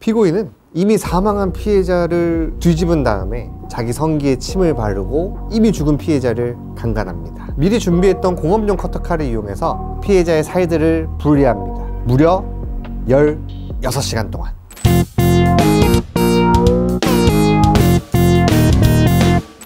피고인은 이미 사망한 피해자를 뒤집은 다음에 자기 성기에 침을 바르고 이미 죽은 피해자를 강간합니다. 미리 준비했던 공업용 커터칼을 이용해서 피해자의 살들을 분리합니다. 무려 16시간 동안.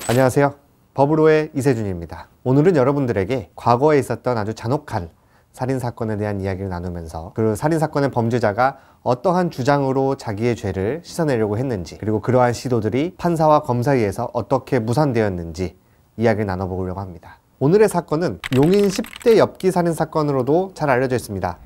안녕하세요. 법으로의 이세준입니다. 오늘은 여러분들에게 과거에 있었던 아주 잔혹한 살인사건에 대한 이야기를 나누면서 그 살인사건의 범죄자가 어떠한 주장으로 자기의 죄를 씻어내려고 했는지, 그리고 그러한 시도들이 판사와 검사에 의해서 어떻게 무산되었는지 이야기를 나눠보려고 합니다. 오늘의 사건은 용인 10대 엽기 살인사건으로도 잘 알려져 있습니다.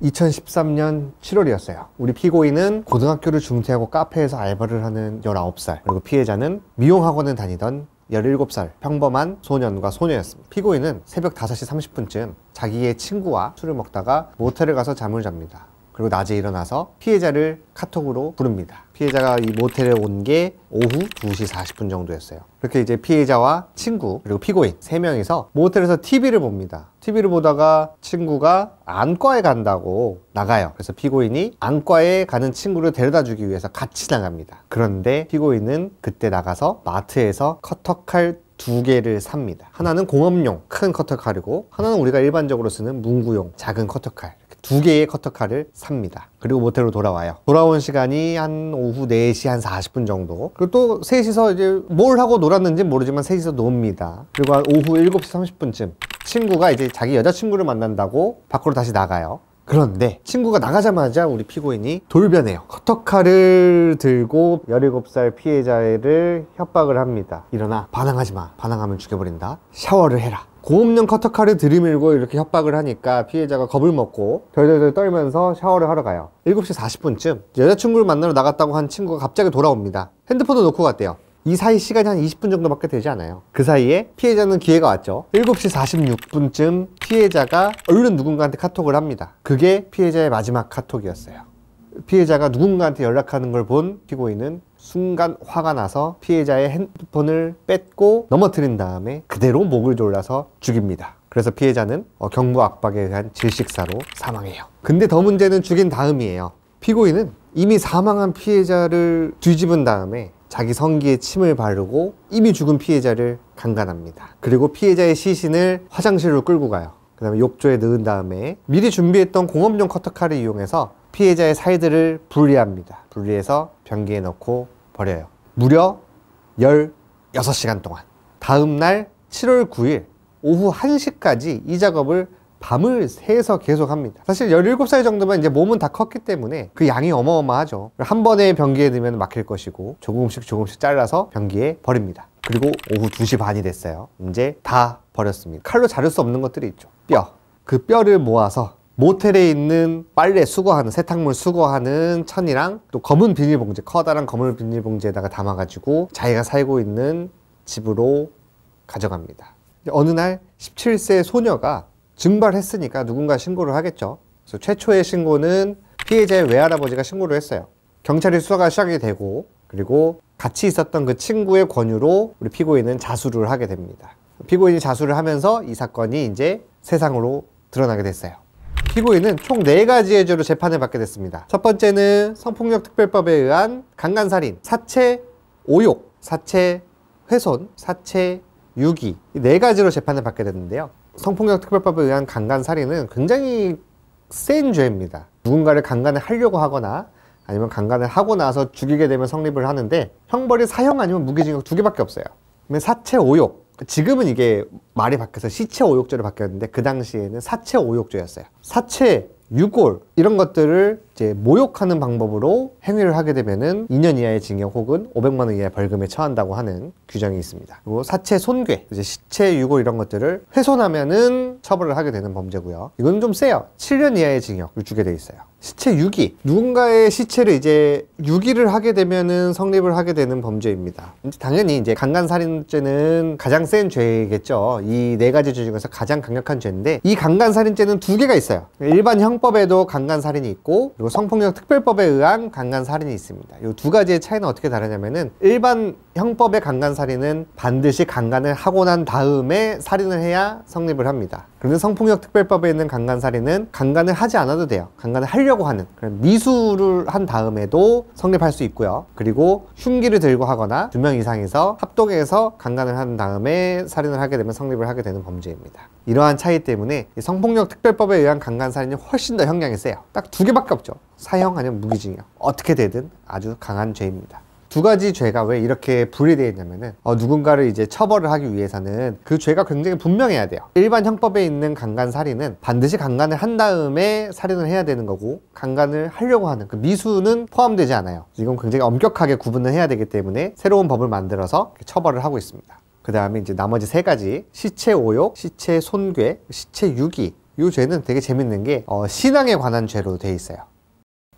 2013년 7월이었어요. 우리 피고인은 고등학교를 중퇴하고 카페에서 알바를 하는 19살, 그리고 피해자는 미용학원을 다니던 17살 평범한 소년과 소녀였습니다. 피고인은 새벽 5시 30분쯤 자기의 친구와 술을 먹다가 모텔을 가서 잠을 잡니다. 그리고 낮에 일어나서 피해자를 카톡으로 부릅니다. 피해자가 이 모텔에 온 게 오후 2시 40분 정도였어요. 그렇게 이제 피해자와 친구 그리고 피고인 3명이서 모텔에서 TV를 봅니다. TV를 보다가 친구가 안과에 간다고 나가요. 그래서 피고인이 안과에 가는 친구를 데려다 주기 위해서 같이 나갑니다. 그런데 피고인은 그때 나가서 마트에서 커터칼 2개를 삽니다. 하나는 공업용 큰 커터칼이고, 하나는 우리가 일반적으로 쓰는 문구용 작은 커터칼, 2개의 커터칼을 삽니다. 그리고 모텔로 돌아와요. 돌아온 시간이 한 오후 4시 한 40분 정도. 그리고 또 셋이서 이제 뭘 하고 놀았는지 모르지만 셋이서 놉니다. 그리고 한 오후 7시 30분쯤 친구가 이제 자기 여자친구를 만난다고 밖으로 다시 나가요. 그런데 친구가 나가자마자 우리 피고인이 돌변해요. 커터칼을 들고 17살 피해자를 협박을 합니다. 일어나, 반항하지 마. 반항하면 죽여버린다. 샤워를 해라. 공업용 커터칼을 들이밀고 이렇게 협박을 하니까 피해자가 겁을 먹고 덜덜덜 떨면서 샤워를 하러 가요. 7시 40분쯤 여자친구를 만나러 나갔다고 한 친구가 갑자기 돌아옵니다. 핸드폰을 놓고 갔대요. 이 사이 시간이 한 20분 정도밖에 되지 않아요. 그 사이에 피해자는 기회가 왔죠. 7시 46분쯤 피해자가 얼른 누군가한테 카톡을 합니다. 그게 피해자의 마지막 카톡이었어요. 피해자가 누군가한테 연락하는 걸 본 피고인은 순간 화가 나서 피해자의 핸드폰을 뺏고 넘어뜨린 다음에 그대로 목을 졸라서 죽입니다. 그래서 피해자는 경부 압박에 의한 질식사로 사망해요. 근데 더 문제는 죽인 다음이에요. 피고인은 이미 사망한 피해자를 뒤집은 다음에 자기 성기에 침을 바르고 이미 죽은 피해자를 강간합니다. 그리고 피해자의 시신을 화장실로 끌고 가요. 그 다음에 욕조에 넣은 다음에 미리 준비했던 공업용 커터칼을 이용해서 피해자의 살들을 분리합니다. 분리해서 변기에 넣고 버려요. 무려 16시간 동안. 다음날 7월 9일 오후 1시까지 이 작업을 밤을 새서 계속 합니다. 사실 17살 정도면 이제 몸은 다 컸기 때문에 그 양이 어마어마하죠. 한 번에 변기에 넣으면 막힐 것이고 조금씩 잘라서 변기에 버립니다. 그리고 오후 2시 반이 됐어요. 이제 다 버렸습니다. 칼로 자를 수 없는 것들이 있죠. 뼈. 그 뼈를 모아서 모텔에 있는 빨래 수거하는, 세탁물 수거하는 천이랑 또 검은 비닐봉지, 커다란 검은 비닐봉지에다가 담아가지고 자기가 살고 있는 집으로 가져갑니다. 어느 날 17세 소녀가 증발했으니까 누군가 신고를 하겠죠. 그래서 최초의 신고는 피해자의 외할아버지가 신고를 했어요. 경찰이 수사가 시작이 되고, 그리고 같이 있었던 그 친구의 권유로 우리 피고인은 자수를 하게 됩니다. 피고인이 자수를 하면서 이 사건이 이제 세상으로 드러나게 됐어요. 피고인은 총 4가지의 죄로 재판을 받게 됐습니다. 첫 번째는 성폭력특별법에 의한 강간살인, 사체 오욕, 사체 훼손, 사체 유기, 이 4가지로 재판을 받게 됐는데요. 성폭력특별법에 의한 강간살인은 굉장히 센 죄입니다. 누군가를 강간을 하려고 하거나 아니면 강간을 하고 나서 죽이게 되면 성립을 하는데, 형벌이 사형 아니면 무기징역 2개밖에 없어요. 그러면 사체 오욕, 지금은 이게 말이 바뀌어서 시체 오욕죄로 바뀌었는데 그 당시에는 사체 오욕죄였어요. 사체, 유골 이런 것들을 이제 모욕하는 방법으로 행위를 하게 되면은 2년 이하의 징역 혹은 500만 원 이하의 벌금에 처한다고 하는 규정이 있습니다. 그리고 사체 손괴, 이제 시체, 유골 이런 것들을 훼손하면은 처벌을 하게 되는 범죄고요. 이건 좀 세요. 7년 이하의 징역을 주게 돼 있어요. 시체 유기, 누군가의 시체를 이제 유기를 하게 되면은 성립을 하게 되는 범죄입니다. 당연히 이제 강간살인죄는 가장 센 죄겠죠. 이 4가지 죄 중에서 가장 강력한 죄인데, 이 강간살인죄는 2개가 있어요. 일반 형법에도 강간살인이 있고, 그리고 성폭력특별법에 의한 강간살인이 있습니다. 이 2가지의 차이는 어떻게 다르냐면은, 일반 형법의 강간살인은 반드시 강간을 하고 난 다음에 살인을 해야 성립을 합니다. 그런데 성폭력 특별법에 있는 강간살인은 강간을 하지 않아도 돼요. 강간을 하려고 하는 그런 미수를 한 다음에도 성립할 수 있고요. 그리고 흉기를 들고 하거나 2명 이상이서 합동해서 강간을 한 다음에 살인을 하게 되면 성립을 하게 되는 범죄입니다. 이러한 차이 때문에 성폭력 특별법에 의한 강간살인이 훨씬 더 형량이 세요. 딱 2개밖에 없죠. 사형 아니면 무기징역. 어떻게 되든 아주 강한 죄입니다. 2가지 죄가 왜 이렇게 분리되어 있냐면은 누군가를 이제 처벌을 하기 위해서는 그 죄가 굉장히 분명해야 돼요. 일반 형법에 있는 강간살인은 반드시 강간을 한 다음에 살인을 해야 되는 거고, 강간을 하려고 하는 그 미수는 포함되지 않아요. 이건 굉장히 엄격하게 구분을 해야 되기 때문에 새로운 법을 만들어서 처벌을 하고 있습니다. 그 다음에 이제 나머지 3가지, 시체 오욕, 시체 손괴, 시체 유기. 이 죄는 되게 재밌는 게 신앙에 관한 죄로 돼 있어요.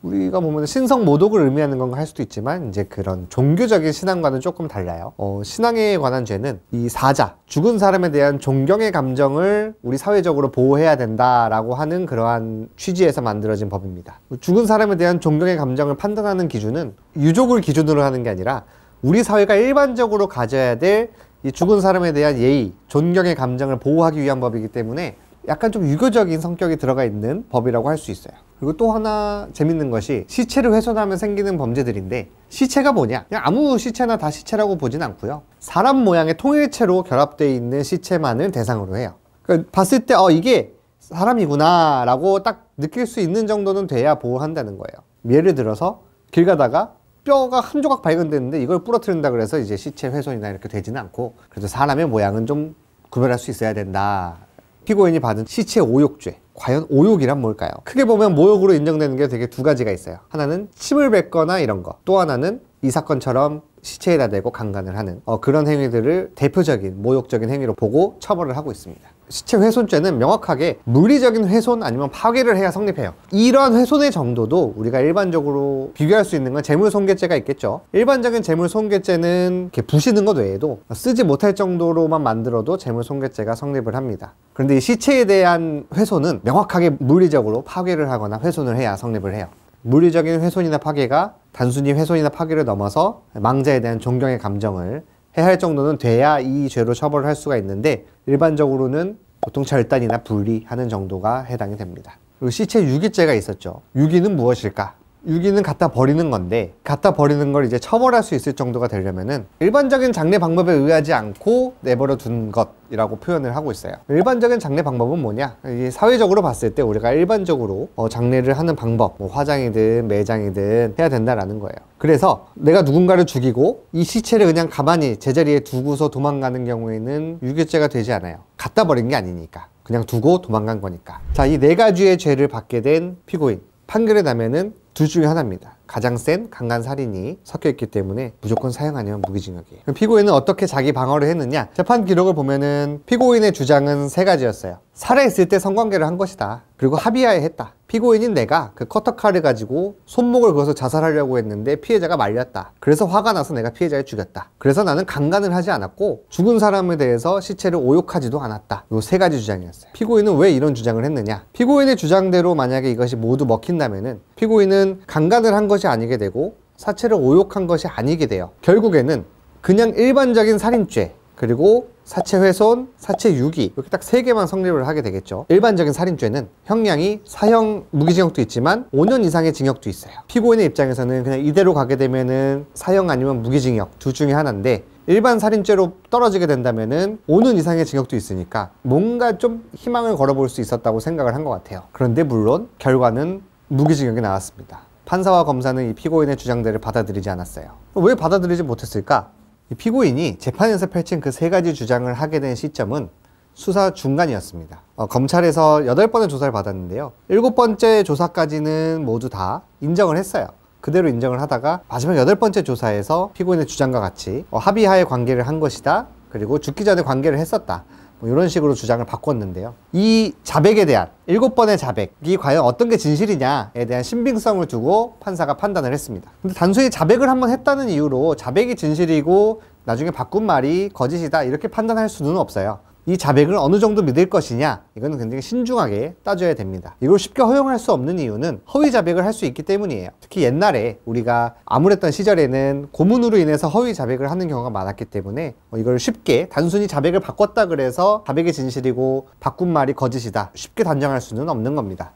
우리가 보면 신성 모독을 의미하는 건가 할 수도 있지만 이제 그런 종교적인 신앙과는 조금 달라요. 신앙에 관한 죄는 이 사자, 죽은 사람에 대한 존경의 감정을 우리 사회적으로 보호해야 된다라고 하는 그러한 취지에서 만들어진 법입니다. 죽은 사람에 대한 존경의 감정을 판단하는 기준은 유족을 기준으로 하는 게 아니라 우리 사회가 일반적으로 가져야 될 이 죽은 사람에 대한 예의, 존경의 감정을 보호하기 위한 법이기 때문에 약간 좀 유교적인 성격이 들어가 있는 법이라고 할 수 있어요. 그리고 또 하나 재밌는 것이 시체를 훼손하면 생기는 범죄들인데, 시체가 뭐냐? 그냥 아무 시체나 다 시체라고 보진 않고요. 사람 모양의 통일체로 결합되어 있는 시체만을 대상으로 해요. 그러니까 봤을 때 이게 사람이구나 라고 딱 느낄 수 있는 정도는 돼야 보호한다는 거예요. 예를 들어서 길 가다가 뼈가 한 조각 발견됐는데 이걸 부러뜨린다 그래서 이제 시체 훼손이나 이렇게 되지는 않고, 그래도 사람의 모양은 좀 구별할 수 있어야 된다. 피고인이 받은 시체 오욕죄. 과연 오욕이란 뭘까요? 크게 보면 모욕으로 인정되는 게 되게 2가지가 있어요. 하나는 침을 뱉거나 이런 거. 또 하나는 이 사건처럼 시체에다 대고 강간을 하는 그런 행위들을 대표적인 모욕적인 행위로 보고 처벌을 하고 있습니다. 시체 훼손죄는 명확하게 물리적인 훼손 아니면 파괴를 해야 성립해요. 이러한 훼손의 정도도 우리가 일반적으로 비교할 수 있는 건 재물손괴죄가 있겠죠. 일반적인 재물손괴죄는 이렇게 부시는 것 외에도 쓰지 못할 정도로만 만들어도 재물손괴죄가 성립을 합니다. 그런데 이 시체에 대한 훼손은 명확하게 물리적으로 파괴를 하거나 훼손을 해야 성립을 해요. 물리적인 훼손이나 파괴가 단순히 훼손이나 파괴를 넘어서 망자에 대한 존경의 감정을 해할 정도는 돼야 이 죄로 처벌을 할 수가 있는데, 일반적으로는 보통 절단이나 분리하는 정도가 해당이 됩니다. 그리고 시체 유기죄가 있었죠. 유기는 무엇일까? 유기는 갖다 버리는 건데, 갖다 버리는 걸 이제 처벌할 수 있을 정도가 되려면은 일반적인 장례 방법에 의하지 않고 내버려 둔 것이라고 표현을 하고 있어요. 일반적인 장례 방법은 뭐냐? 이게 사회적으로 봤을 때 우리가 일반적으로 장례를 하는 방법, 화장이든 매장이든 해야 된다라는 거예요. 그래서 내가 누군가를 죽이고 이 시체를 그냥 가만히 제자리에 두고서 도망가는 경우에는 유기죄가 되지 않아요. 갖다 버린 게 아니니까. 그냥 두고 도망간 거니까. 자, 이 4가지의 죄를 받게 된 피고인. 판결에 나면은 둘 중에 하나입니다. 가장 센 강간살인이 섞여있기 때문에 무조건 사형 아니면 무기징역이에요. 그럼 피고인은 어떻게 자기 방어를 했느냐? 재판 기록을 보면은 피고인의 주장은 3가지였어요. 살아있을 때 성관계를 한 것이다. 그리고 합의하에 했다. 피고인인 내가 그 커터칼을 가지고 손목을 그어서 자살하려고 했는데 피해자가 말렸다. 그래서 화가 나서 내가 피해자를 죽였다. 그래서 나는 강간을 하지 않았고 죽은 사람에 대해서 시체를 오욕하지도 않았다. 요 3가지 주장이었어요. 피고인은 왜 이런 주장을 했느냐? 피고인의 주장대로 만약에 이것이 모두 먹힌다면은 피고인은 강간을 한 것이 아니게 되고 사체를 오욕한 것이 아니게 돼요. 결국에는 그냥 일반적인 살인죄, 그리고 사체 훼손, 사체 유기, 이렇게 딱 3개만 성립을 하게 되겠죠. 일반적인 살인죄는 형량이 사형 무기징역도 있지만 5년 이상의 징역도 있어요. 피고인의 입장에서는 그냥 이대로 가게 되면은 사형 아니면 무기징역 둘 중에 하나인데, 일반 살인죄로 떨어지게 된다면은 5년 이상의 징역도 있으니까 뭔가 좀 희망을 걸어볼 수 있었다고 생각을 한 것 같아요. 그런데 물론 결과는 무기징역이 나왔습니다. 판사와 검사는 이 피고인의 주장대를 받아들이지 않았어요. 왜 받아들이지 못했을까? 이 피고인이 재판에서 펼친 그 3가지 주장을 하게 된 시점은 수사 중간이었습니다. 검찰에서 8번의 조사를 받았는데요. 7번째 조사까지는 모두 다 인정을 했어요. 그대로 인정을 하다가 마지막 8번째 조사에서 피고인의 주장과 같이 합의하에 관계를 한 것이다. 그리고 죽기 전에 관계를 했었다. 이런 식으로 주장을 바꿨는데요. 이 자백에 대한 7번의 자백이 과연 어떤 게 진실이냐에 대한 신빙성을 두고 판사가 판단을 했습니다. 근데 단순히 자백을 한번 했다는 이유로 자백이 진실이고 나중에 바꾼 말이 거짓이다 이렇게 판단할 수는 없어요. 이 자백을 어느 정도 믿을 것이냐, 이건 굉장히 신중하게 따져야 됩니다. 이걸 쉽게 허용할 수 없는 이유는 허위 자백을 할 수 있기 때문이에요. 특히 옛날에 우리가 암울했던 시절에는 고문으로 인해서 허위 자백을 하는 경우가 많았기 때문에 이걸 쉽게 단순히 자백을 바꿨다 그래서 자백이 진실이고 바꾼 말이 거짓이다, 쉽게 단정할 수는 없는 겁니다.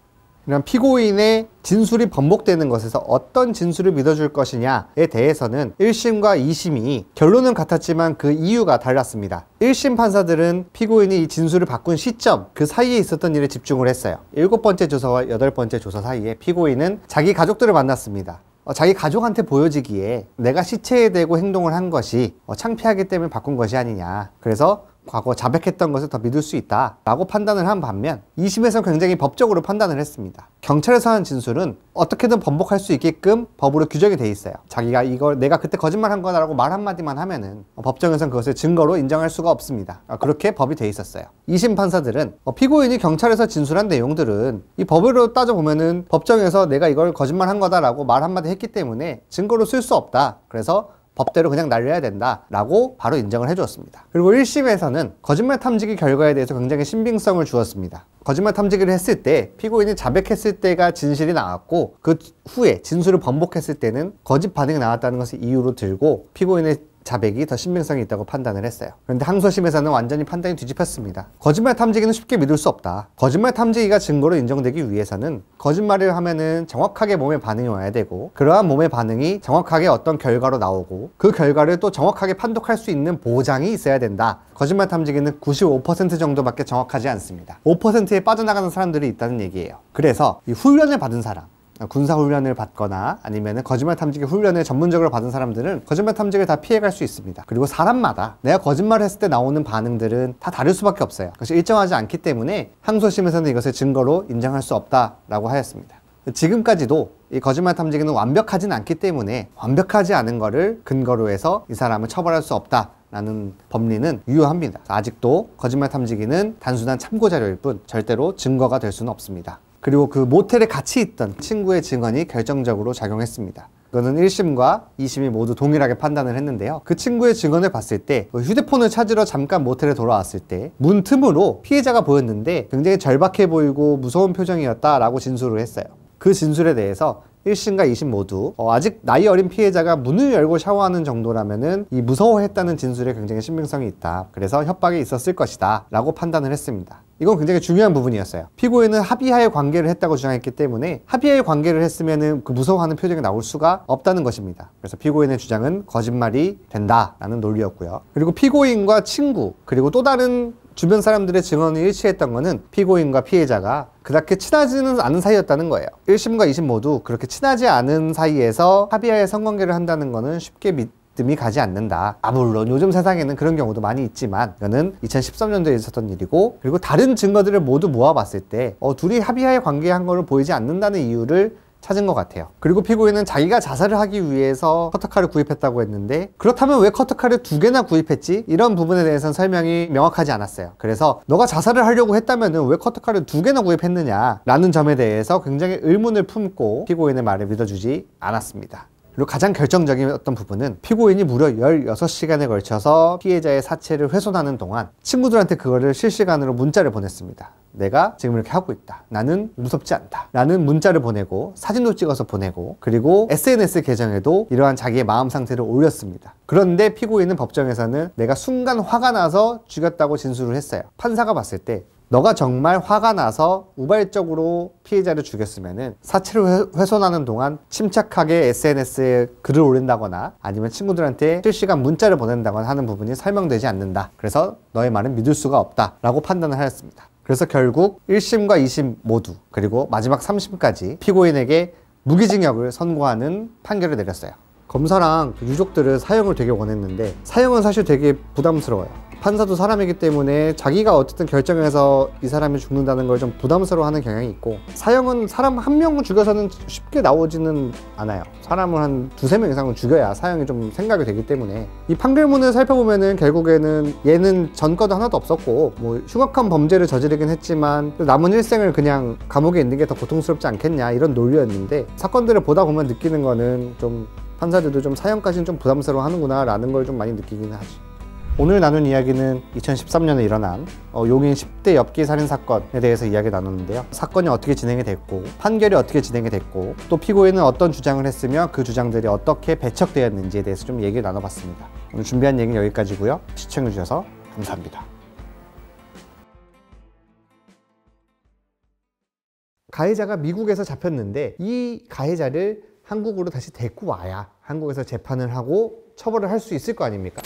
이런 피고인의 진술이 번복되는 것에서 어떤 진술을 믿어줄 것이냐에 대해서는 1심과 2심이 결론은 같았지만 그 이유가 달랐습니다. 1심 판사들은 피고인이 이 진술을 바꾼 시점, 그 사이에 있었던 일에 집중을 했어요. 7번째 조사와 8번째 조사 사이에 피고인은 자기 가족들을 만났습니다. 자기 가족한테 보여지기에 내가 시체에 대고 행동을 한 것이 창피하기 때문에 바꾼 것이 아니냐, 그래서 과거 자백했던 것을 더 믿을 수 있다 라고 판단을 한 반면 2심에서는 굉장히 법적으로 판단을 했습니다. 경찰에서 한 진술은 어떻게든 번복할 수 있게끔 법으로 규정이 돼 있어요. 자기가 이걸 내가 그때 거짓말한 거다라고 말 한마디만 하면은 법정에서는 그것을 증거로 인정할 수가 없습니다. 그렇게 법이 돼 있었어요. 2심 판사들은 피고인이 경찰에서 진술한 내용들은 이 법으로 따져보면은 법정에서 내가 이걸 거짓말한 거다라고 말 한마디 했기 때문에 증거로 쓸 수 없다, 그래서 법대로 그냥 날려야 된다 라고 바로 인정을 해주었습니다. 그리고 1심에서는 거짓말 탐지기 결과에 대해서 굉장히 신빙성을 주었습니다. 거짓말 탐지기를 했을 때 피고인이 자백했을 때가 진실이 나왔고 그 후에 진술을 번복했을 때는 거짓 반응이 나왔다는 것을 이유로 들고 피고인의 자백이 더 신빙성이 있다고 판단을 했어요. 그런데 항소심에서는 완전히 판단이 뒤집혔습니다. 거짓말 탐지기는 쉽게 믿을 수 없다. 거짓말 탐지기가 증거로 인정되기 위해서는 거짓말을 하면은 정확하게 몸의 반응이 와야 되고, 그러한 몸의 반응이 정확하게 어떤 결과로 나오고 그 결과를 또 정확하게 판독할 수 있는 보장이 있어야 된다. 거짓말 탐지기는 95% 정도밖에 정확하지 않습니다. 5%에 빠져나가는 사람들이 있다는 얘기예요. 그래서 이 훈련을 받은 사람, 군사 훈련을 받거나 아니면 거짓말 탐지기 훈련을 전문적으로 받은 사람들은 거짓말 탐지기를 다 피해갈 수 있습니다. 그리고 사람마다 내가 거짓말을 했을 때 나오는 반응들은 다 다를 수밖에 없어요. 그것이 일정하지 않기 때문에 항소심에서는 이것을 증거로 인정할 수 없다라고 하였습니다. 지금까지도 이 거짓말 탐지기는 완벽하진 않기 때문에 완벽하지 않은 거를 근거로 해서 이 사람을 처벌할 수 없다 라는 법리는 유효합니다. 아직도 거짓말 탐지기는 단순한 참고 자료일 뿐 절대로 증거가 될 수는 없습니다. 그리고 그 모텔에 같이 있던 친구의 증언이 결정적으로 작용했습니다. 이거는 1심과 2심이 모두 동일하게 판단을 했는데요. 그 친구의 증언을 봤을 때 휴대폰을 찾으러 잠깐 모텔에 돌아왔을 때 문 틈으로 피해자가 보였는데 굉장히 절박해 보이고 무서운 표정이었다라고 진술을 했어요. 그 진술에 대해서 1심과 2심 모두 아직 나이 어린 피해자가 문을 열고 샤워하는 정도라면은 이 무서워했다는 진술에 굉장히 신빙성이 있다, 그래서 협박이 있었을 것이다 라고 판단을 했습니다. 이건 굉장히 중요한 부분이었어요. 피고인은 합의하에 관계를 했다고 주장했기 때문에 합의하에 관계를 했으면은 그 무서워하는 표정이 나올 수가 없다는 것입니다. 그래서 피고인의 주장은 거짓말이 된다라는 논리였고요. 그리고 피고인과 친구 그리고 또 다른 주변 사람들의 증언이 일치했던 것은 피고인과 피해자가 그렇게 친하지는 않은 사이였다는 거예요. 1심과 2심 모두 그렇게 친하지 않은 사이에서 합의하에 성관계를 한다는 것은 쉽게 믿음이 가지 않는다. 물론 요즘 세상에는 그런 경우도 많이 있지만 이거는 2013년도에 있었던 일이고, 그리고 다른 증거들을 모두 모아봤을 때 둘이 합의하에 관계한 거를 보이지 않는다는 이유를 찾은 것 같아요. 그리고 피고인은 자기가 자살을 하기 위해서 커터칼을 구입했다고 했는데 그렇다면 왜 커터칼을 2개나 구입했지? 이런 부분에 대해서는 설명이 명확하지 않았어요. 그래서 너가 자살을 하려고 했다면 왜 커터칼을 2개나 구입했느냐 라는 점에 대해서 굉장히 의문을 품고 피고인의 말을 믿어주지 않았습니다. 그리고 가장 결정적인 어떤 부분은 피고인이 무려 16시간에 걸쳐서 피해자의 사체를 훼손하는 동안 친구들한테 그거를 실시간으로 문자를 보냈습니다. 내가 지금 이렇게 하고 있다. 나는 무섭지 않다. 라는 문자를 보내고 사진도 찍어서 보내고, 그리고 SNS 계정에도 이러한 자기의 마음 상태를 올렸습니다. 그런데 피고인은 법정에서는 내가 순간 화가 나서 죽였다고 진술을 했어요. 판사가 봤을 때 너가 정말 화가 나서 우발적으로 피해자를 죽였으면은 사체를 훼손하는 동안 침착하게 SNS에 글을 올린다거나 아니면 친구들한테 실시간 문자를 보낸다거나 하는 부분이 설명되지 않는다. 그래서 너의 말은 믿을 수가 없다 라고 판단을 하였습니다. 그래서 결국 1심과 2심 모두 그리고 마지막 3심까지 피고인에게 무기징역을 선고하는 판결을 내렸어요. 검사랑 유족들은 사형을 되게 원했는데 사형은 사실 되게 부담스러워요. 판사도 사람이기 때문에 자기가 어쨌든 결정해서 이 사람이 죽는다는 걸 좀 부담스러워하는 경향이 있고, 사형은 사람 한 명을 죽여서는 쉽게 나오지는 않아요. 사람을 한 2~3명 이상은 죽여야 사형이 좀 생각이 되기 때문에 이 판결문을 살펴보면은 결국에는 얘는 전과도 하나도 없었고 뭐 흉악한 범죄를 저지르긴 했지만 남은 일생을 그냥 감옥에 있는 게 더 고통스럽지 않겠냐 이런 논리였는데, 사건들을 보다 보면 느끼는 거는 좀 판사들도 좀 사형까지는 좀 부담스러워 하는구나 라는 걸 좀 많이 느끼긴 하지. 오늘 나눈 이야기는 2013년에 일어난 용인 10대 엽기 살인 사건에 대해서 이야기 나눴는데요. 사건이 어떻게 진행이 됐고 판결이 어떻게 진행이 됐고 또 피고인은 어떤 주장을 했으며 그 주장들이 어떻게 배척되었는지에 대해서 좀 얘기를 나눠봤습니다. 오늘 준비한 얘기는 여기까지고요. 시청해주셔서 감사합니다. 가해자가 미국에서 잡혔는데 이 가해자를 한국으로 다시 데리고 와야 한국에서 재판을 하고 처벌을 할 수 있을 거 아닙니까?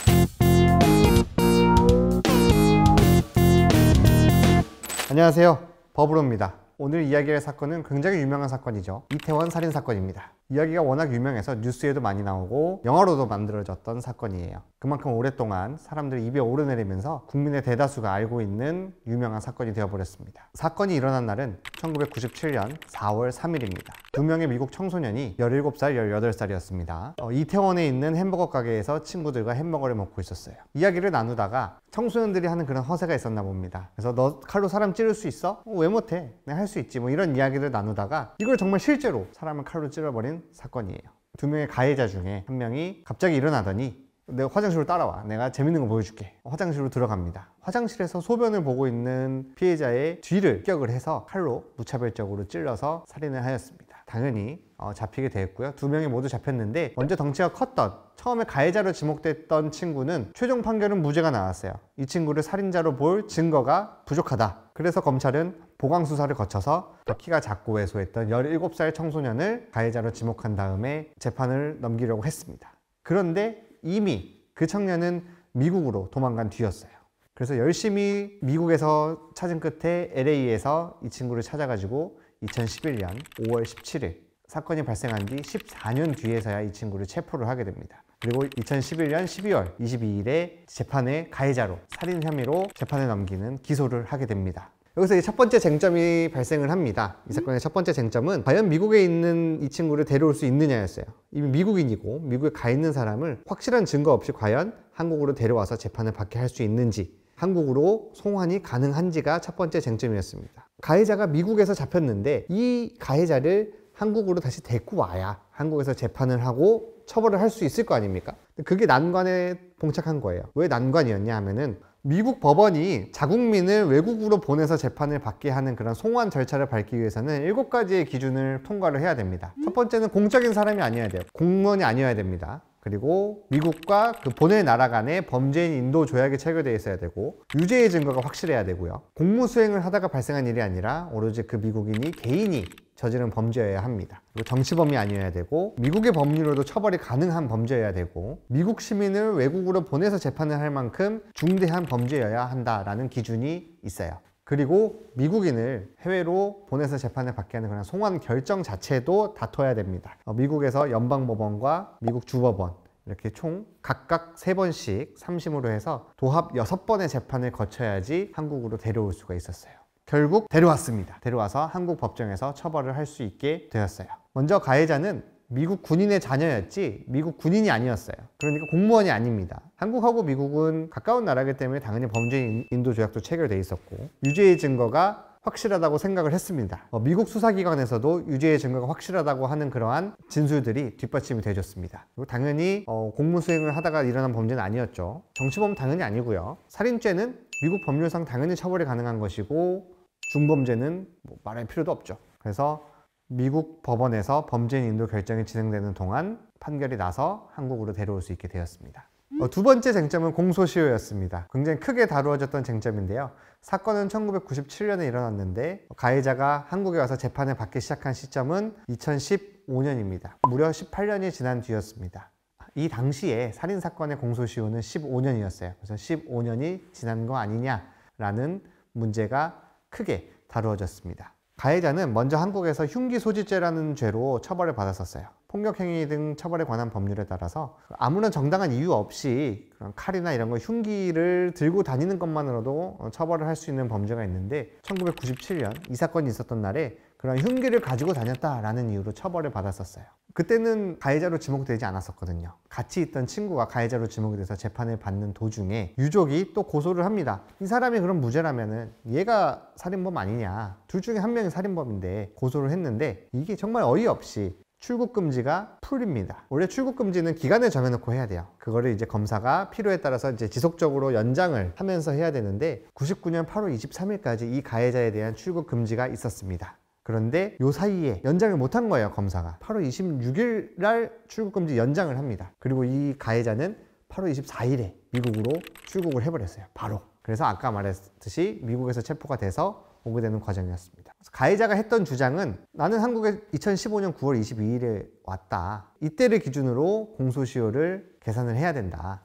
안녕하세요, 버브로입니다. 오늘 이야기할 사건은 굉장히 유명한 사건이죠. 이태원 살인 사건입니다. 이야기가 워낙 유명해서 뉴스에도 많이 나오고 영화로도 만들어졌던 사건이에요. 그만큼 오랫동안 사람들이 입에 오르내리면서 국민의 대다수가 알고 있는 유명한 사건이 되어버렸습니다. 사건이 일어난 날은 1997년 4월 3일입니다. 두 명의 미국 청소년이 17살, 18살이었습니다. 이태원에 있는 햄버거 가게에서 친구들과 햄버거를 먹고 있었어요. 이야기를 나누다가 청소년들이 하는 그런 허세가 있었나 봅니다. 그래서 너 칼로 사람 찌를 수 있어? 왜 못해? 내가 할 수 있지. 뭐 이런 이야기를 나누다가 이걸 정말 실제로 사람을 칼로 찔러버린 사건이에요. 두 명의 가해자 중에 한 명이 갑자기 일어나더니 내가 화장실로 따라와. 내가 재밌는 거 보여줄게. 화장실로 들어갑니다. 화장실에서 소변을 보고 있는 피해자의 뒤를 격을 해서 칼로 무차별적으로 찔러서 살인을 하였습니다. 당연히 잡히게 되었고요. 두 명이 모두 잡혔는데 먼저 덩치가 컸던 처음에 가해자로 지목됐던 친구는 최종 판결은 무죄가 나왔어요. 이 친구를 살인자로 볼 증거가 부족하다. 그래서 검찰은 보강 수사를 거쳐서 더 키가 작고 왜소했던 17살 청소년을 가해자로 지목한 다음에 재판을 넘기려고 했습니다. 그런데 이미 그 청년은 미국으로 도망간 뒤였어요. 그래서 열심히 미국에서 찾은 끝에 LA에서 이 친구를 찾아가지고 2011년 5월 17일 사건이 발생한 뒤 14년 뒤에서야 이 친구를 체포를 하게 됩니다. 그리고 2011년 12월 22일에 재판에 가해자로 살인 혐의로 재판에 넘기는 기소를 하게 됩니다. 여기서 첫 번째 쟁점이 발생을 합니다. 이 사건의 첫 번째 쟁점은 과연 미국에 있는 이 친구를 데려올 수 있느냐였어요. 이미 미국인이고 미국에 가 있는 사람을 확실한 증거 없이 과연 한국으로 데려와서 재판을 받게 할 수 있는지, 한국으로 송환이 가능한지가 첫 번째 쟁점이었습니다. 가해자가 미국에서 잡혔는데 이 가해자를 한국으로 다시 데리고 와야 한국에서 재판을 하고 처벌을 할 수 있을 거 아닙니까? 그게 난관에 봉착한 거예요. 왜 난관이었냐 하면은 미국 법원이 자국민을 외국으로 보내서 재판을 받게 하는 그런 송환 절차를 밟기 위해서는 7가지의 기준을 통과를 해야 됩니다. 첫 번째는 공적인 사람이 아니어야 돼요. 공무원이 아니어야 됩니다. 그리고 미국과 그 보낼 나라 간에 범죄인 인도 조약이 체결되어 있어야 되고 유죄의 증거가 확실해야 되고요. 공무수행을 하다가 발생한 일이 아니라 오로지 그 미국인이 개인이 저지른 범죄여야 합니다. 그리고 정치범이 아니어야 되고 미국의 법률로도 처벌이 가능한 범죄여야 되고 미국 시민을 외국으로 보내서 재판을 할 만큼 중대한 범죄여야 한다라는 기준이 있어요. 그리고 미국인을 해외로 보내서 재판을 받게 하는 그런 송환 결정 자체도 다퉈야 됩니다. 미국에서 연방법원과 미국 주법원 이렇게 총 각각 3번씩 3심으로 해서 도합 6번의 재판을 거쳐야지 한국으로 데려올 수가 있었어요. 결국 데려왔습니다. 데려와서 한국 법정에서 처벌을 할 수 있게 되었어요. 먼저 가해자는 미국 군인의 자녀였지 미국 군인이 아니었어요. 그러니까 공무원이 아닙니다. 한국하고 미국은 가까운 나라이기 때문에 당연히 범죄인 인도 조약도 체결돼 있었고 유죄의 증거가 확실하다고 생각을 했습니다. 미국 수사기관에서도 유죄의 증거가 확실하다고 하는 그러한 진술들이 뒷받침이 되어졌습니다. 그리고 당연히 공무수행을 하다가 일어난 범죄는 아니었죠. 정치범은 당연히 아니고요. 살인죄는 미국 법률상 당연히 처벌이 가능한 것이고 중범죄는 말할 필요도 없죠. 그래서 미국 법원에서 범죄인 인도 결정이 진행되는 동안 판결이 나서 한국으로 데려올 수 있게 되었습니다. 두 번째 쟁점은 공소시효였습니다. 굉장히 크게 다루어졌던 쟁점인데요. 사건은 1997년에 일어났는데 가해자가 한국에 와서 재판을 받기 시작한 시점은 2015년입니다. 무려 18년이 지난 뒤였습니다. 이 당시에 살인사건의 공소시효는 15년이었어요. 그래서 15년이 지난 거 아니냐라는 문제가 크게 다루어졌습니다. 가해자는 먼저 한국에서 흉기소지죄라는 죄로 처벌을 받았었어요. 폭력행위 등 처벌에 관한 법률에 따라서 아무런 정당한 이유 없이 그런 칼이나 이런 거 흉기를 들고 다니는 것만으로도 처벌을 할 수 있는 범죄가 있는데 1997년 이 사건이 있었던 날에 그런 흉기를 가지고 다녔다라는 이유로 처벌을 받았었어요. 그때는 가해자로 지목되지 않았었거든요. 같이 있던 친구가 가해자로 지목이 돼서 재판을 받는 도중에 유족이 또 고소를 합니다. 이 사람이 그럼 무죄라면은 얘가 살인범 아니냐. 둘 중에 한 명이 살인범인데 고소를 했는데 이게 정말 어이없이 출국 금지가 풀립니다. 원래 출국 금지는 기간을 정해놓고 해야 돼요. 그거를 이제 검사가 필요에 따라서 이제 지속적으로 연장을 하면서 해야 되는데 99년 8월 23일까지 이 가해자에 대한 출국 금지가 있었습니다. 그런데 요 사이에 연장을 못한 거예요, 검사가. 8월 26일 날 출국 금지 연장을 합니다. 그리고 이 가해자는 8월 24일에 미국으로 출국을 해버렸어요, 바로. 그래서 아까 말했듯이 미국에서 체포가 돼서 오게 되는 과정이었습니다. 가해자가 했던 주장은 나는 한국에 2015년 9월 22일에 왔다. 이때를 기준으로 공소시효를 계산을 해야 된다.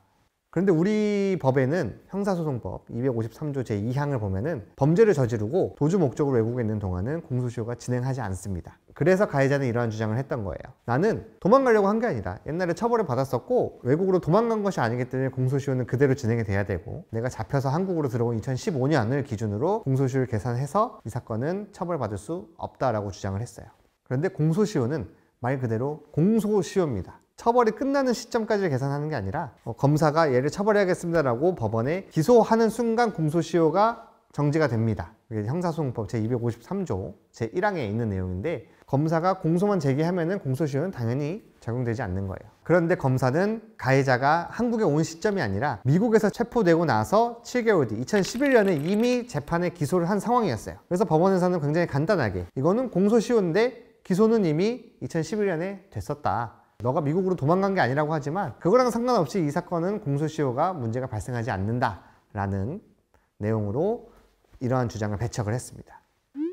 그런데 우리 법에는 형사소송법 253조 제2항을 보면은 범죄를 저지르고 도주 목적으로 외국에 있는 동안은 공소시효가 진행하지 않습니다. 그래서 가해자는 이러한 주장을 했던 거예요. 나는 도망가려고 한 게 아니다. 옛날에 처벌을 받았었고 외국으로 도망간 것이 아니기 때문에 공소시효는 그대로 진행이 돼야 되고 내가 잡혀서 한국으로 들어온 2015년을 기준으로 공소시효를 계산해서 이 사건은 처벌받을 수 없다라고 주장을 했어요. 그런데 공소시효는 말 그대로 공소시효입니다. 처벌이 끝나는 시점까지를 계산하는 게 아니라 검사가 얘를 처벌해야겠습니다라고 법원에 기소하는 순간 공소시효가 정지가 됩니다. 이게 형사소송법 제253조 제1항에 있는 내용인데 검사가 공소만 제기하면은 공소시효는 당연히 적용되지 않는 거예요. 그런데 검사는 가해자가 한국에 온 시점이 아니라 미국에서 체포되고 나서 7개월 뒤 2011년에 이미 재판에 기소를 한 상황이었어요. 그래서 법원에서는 굉장히 간단하게 이거는 공소시효인데 기소는 이미 2011년에 됐었다. 너가 미국으로 도망간 게 아니라고 하지만 그거랑 상관없이 이 사건은 공소시효가 문제가 발생하지 않는다라는 내용으로 이러한 주장을 배척을 했습니다.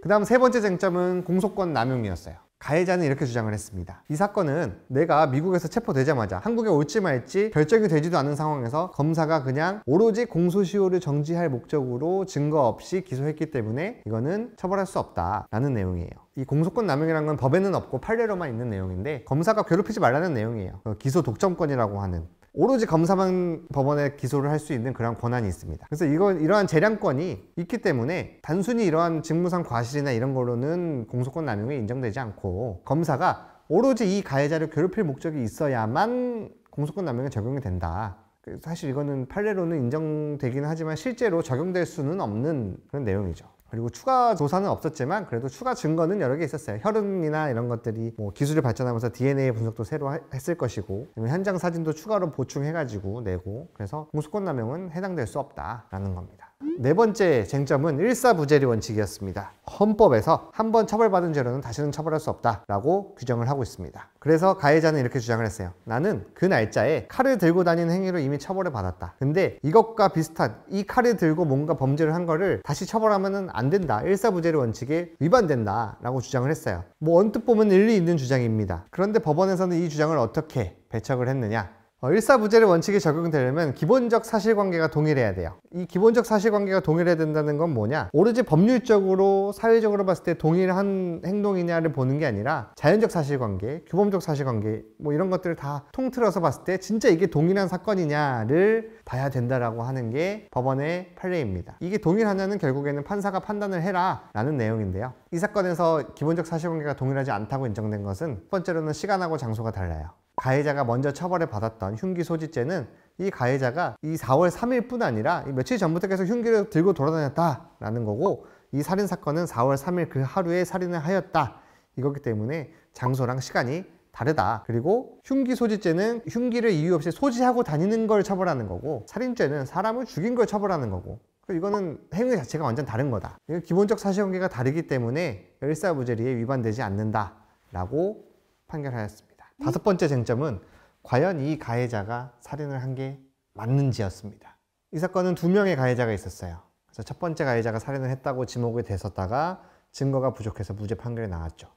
그 다음 세 번째 쟁점은 공소권 남용이었어요. 가해자는 이렇게 주장을 했습니다. 이 사건은 내가 미국에서 체포되자마자 한국에 올지 말지 결정이 되지도 않은 상황에서 검사가 그냥 오로지 공소시효를 정지할 목적으로 증거 없이 기소했기 때문에 이거는 처벌할 수 없다라는 내용이에요. 이 공소권 남용이라는 건 법에는 없고 판례로만 있는 내용인데 검사가 괴롭히지 말라는 내용이에요. 기소 독점권이라고 하는 오로지 검사만 법원에 기소를 할 수 있는 그런 권한이 있습니다. 그래서 이러한 재량권이 있기 때문에 단순히 이러한 직무상 과실이나 이런 걸로는 공소권 남용이 인정되지 않고 검사가 오로지 이 가해자를 괴롭힐 목적이 있어야만 공소권 남용이 적용이 된다. 사실 이거는 판례로는 인정되기는 하지만 실제로 적용될 수는 없는 그런 내용이죠. 그리고 추가 조사는 없었지만 그래도 추가 증거는 여러 개 있었어요. 혈흔이나 이런 것들이 뭐 기술이 발전하면서 DNA 분석도 새로 했을 것이고 현장 사진도 추가로 보충해가지고 내고 그래서 공소권 남용은 해당될 수 없다라는 겁니다. 네 번째 쟁점은 일사부재리 원칙이었습니다. 헌법에서 한 번 처벌받은 죄로는 다시는 처벌할 수 없다라고 규정을 하고 있습니다. 그래서 가해자는 이렇게 주장을 했어요. 나는 그 날짜에 칼을 들고 다니는 행위로 이미 처벌을 받았다. 근데 이것과 비슷한 이 칼을 들고 뭔가 범죄를 한 거를 다시 처벌하면 안 된다. 일사부재리 원칙에 위반된다 라고 주장을 했어요. 뭐 언뜻 보면 일리 있는 주장입니다. 그런데 법원에서는 이 주장을 어떻게 배척을 했느냐? 일사부재리 원칙이 적용되려면 기본적 사실관계가 동일해야 돼요. 이 기본적 사실관계가 동일해야 된다는 건 뭐냐? 오로지 법률적으로 사회적으로 봤을 때 동일한 행동이냐를 보는 게 아니라 자연적 사실관계, 규범적 사실관계 뭐 이런 것들을 다 통틀어서 봤을 때 진짜 이게 동일한 사건이냐를 봐야 된다라고 하는 게 법원의 판례입니다. 이게 동일하냐는 결국에는 판사가 판단을 해라 라는 내용인데요. 이 사건에서 기본적 사실관계가 동일하지 않다고 인정된 것은 첫 번째로는 시간하고 장소가 달라요. 가해자가 먼저 처벌을 받았던 흉기 소지죄는 이 가해자가 이 4월 3일 뿐 아니라 며칠 전부터 계속 흉기를 들고 돌아다녔다라는 거고 이 살인사건은 4월 3일 그 하루에 살인을 하였다. 이거기 때문에 장소랑 시간이 다르다. 그리고 흉기 소지죄는 흉기를 이유 없이 소지하고 다니는 걸 처벌하는 거고 살인죄는 사람을 죽인 걸 처벌하는 거고 이거는 행위 자체가 완전 다른 거다. 기본적 사실관계가 다르기 때문에 일사부재리에 위반되지 않는다라고 판결하였습니다. 다섯 번째 쟁점은 과연 이 가해자가 살인을 한 게 맞는지였습니다. 이 사건은 2명의 가해자가 있었어요. 그래서 첫 번째 가해자가 살인을 했다고 지목이 됐었다가 증거가 부족해서 무죄 판결이 나왔죠.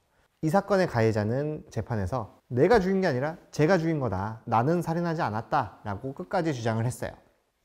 이 사건의 가해자는 재판에서 내가 죽인 게 아니라 제가 죽인 거다. 나는 살인하지 않았다. 라고 끝까지 주장을 했어요.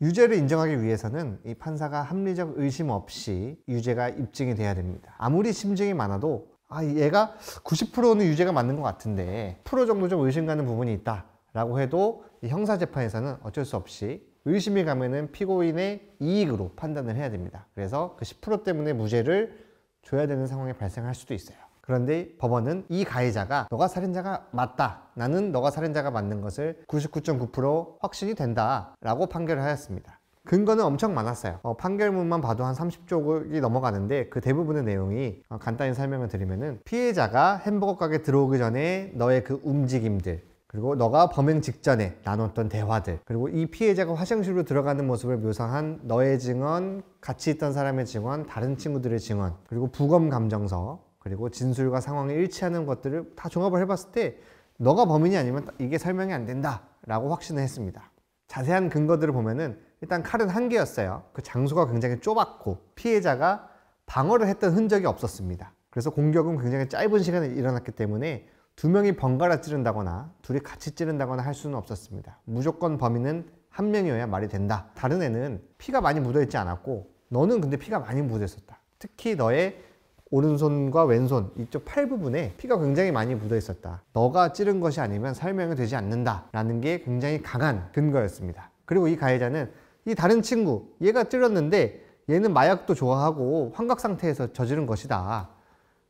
유죄를 인정하기 위해서는 이 판사가 합리적 의심 없이 유죄가 입증이 돼야 됩니다. 아무리 심증이 많아도 얘가 90%는 유죄가 맞는 것 같은데 10% 정도 좀 의심 가는 부분이 있다 라고 해도 이 형사재판에서는 어쩔 수 없이 의심이 가면은 피고인의 이익으로 판단을 해야 됩니다. 그래서 그 10% 때문에 무죄를 줘야 되는 상황이 발생할 수도 있어요. 그런데 법원은 이 가해자가 너가 살인자가 맞다. 나는 너가 살인자가 맞는 것을 99.9% 확신이 된다 라고 판결을 하였습니다. 근거는 엄청 많았어요. 판결문만 봐도 한 30쪽이 넘어가는데 그 대부분의 내용이 간단히 설명을 드리면은 피해자가 햄버거 가게 들어오기 전에 너의 그 움직임들, 그리고 너가 범행 직전에 나눴던 대화들, 그리고 이 피해자가 화장실로 들어가는 모습을 묘사한 너의 증언, 같이 있던 사람의 증언, 다른 친구들의 증언, 그리고 부검 감정서, 그리고 진술과 상황이 일치하는 것들을 다 종합을 해봤을 때 너가 범인이 아니면 이게 설명이 안 된다 라고 확신을 했습니다. 자세한 근거들을 보면은 일단 칼은 한 개였어요. 그 장소가 굉장히 좁았고 피해자가 방어를 했던 흔적이 없었습니다. 그래서 공격은 굉장히 짧은 시간에 일어났기 때문에 두 명이 번갈아 찌른다거나 둘이 같이 찌른다거나 할 수는 없었습니다. 무조건 범인은 한 명이어야 말이 된다. 다른 애는 피가 많이 묻어있지 않았고 너는 근데 피가 많이 묻어있었다. 특히 너의 오른손과 왼손 이쪽 팔 부분에 피가 굉장히 많이 묻어 있었다. 너가 찌른 것이 아니면 설명이 되지 않는다 라는 게 굉장히 강한 근거였습니다. 그리고 이 가해자는 이 다른 친구, 얘가 찔렀는데 얘는 마약도 좋아하고 환각 상태에서 저지른 것이다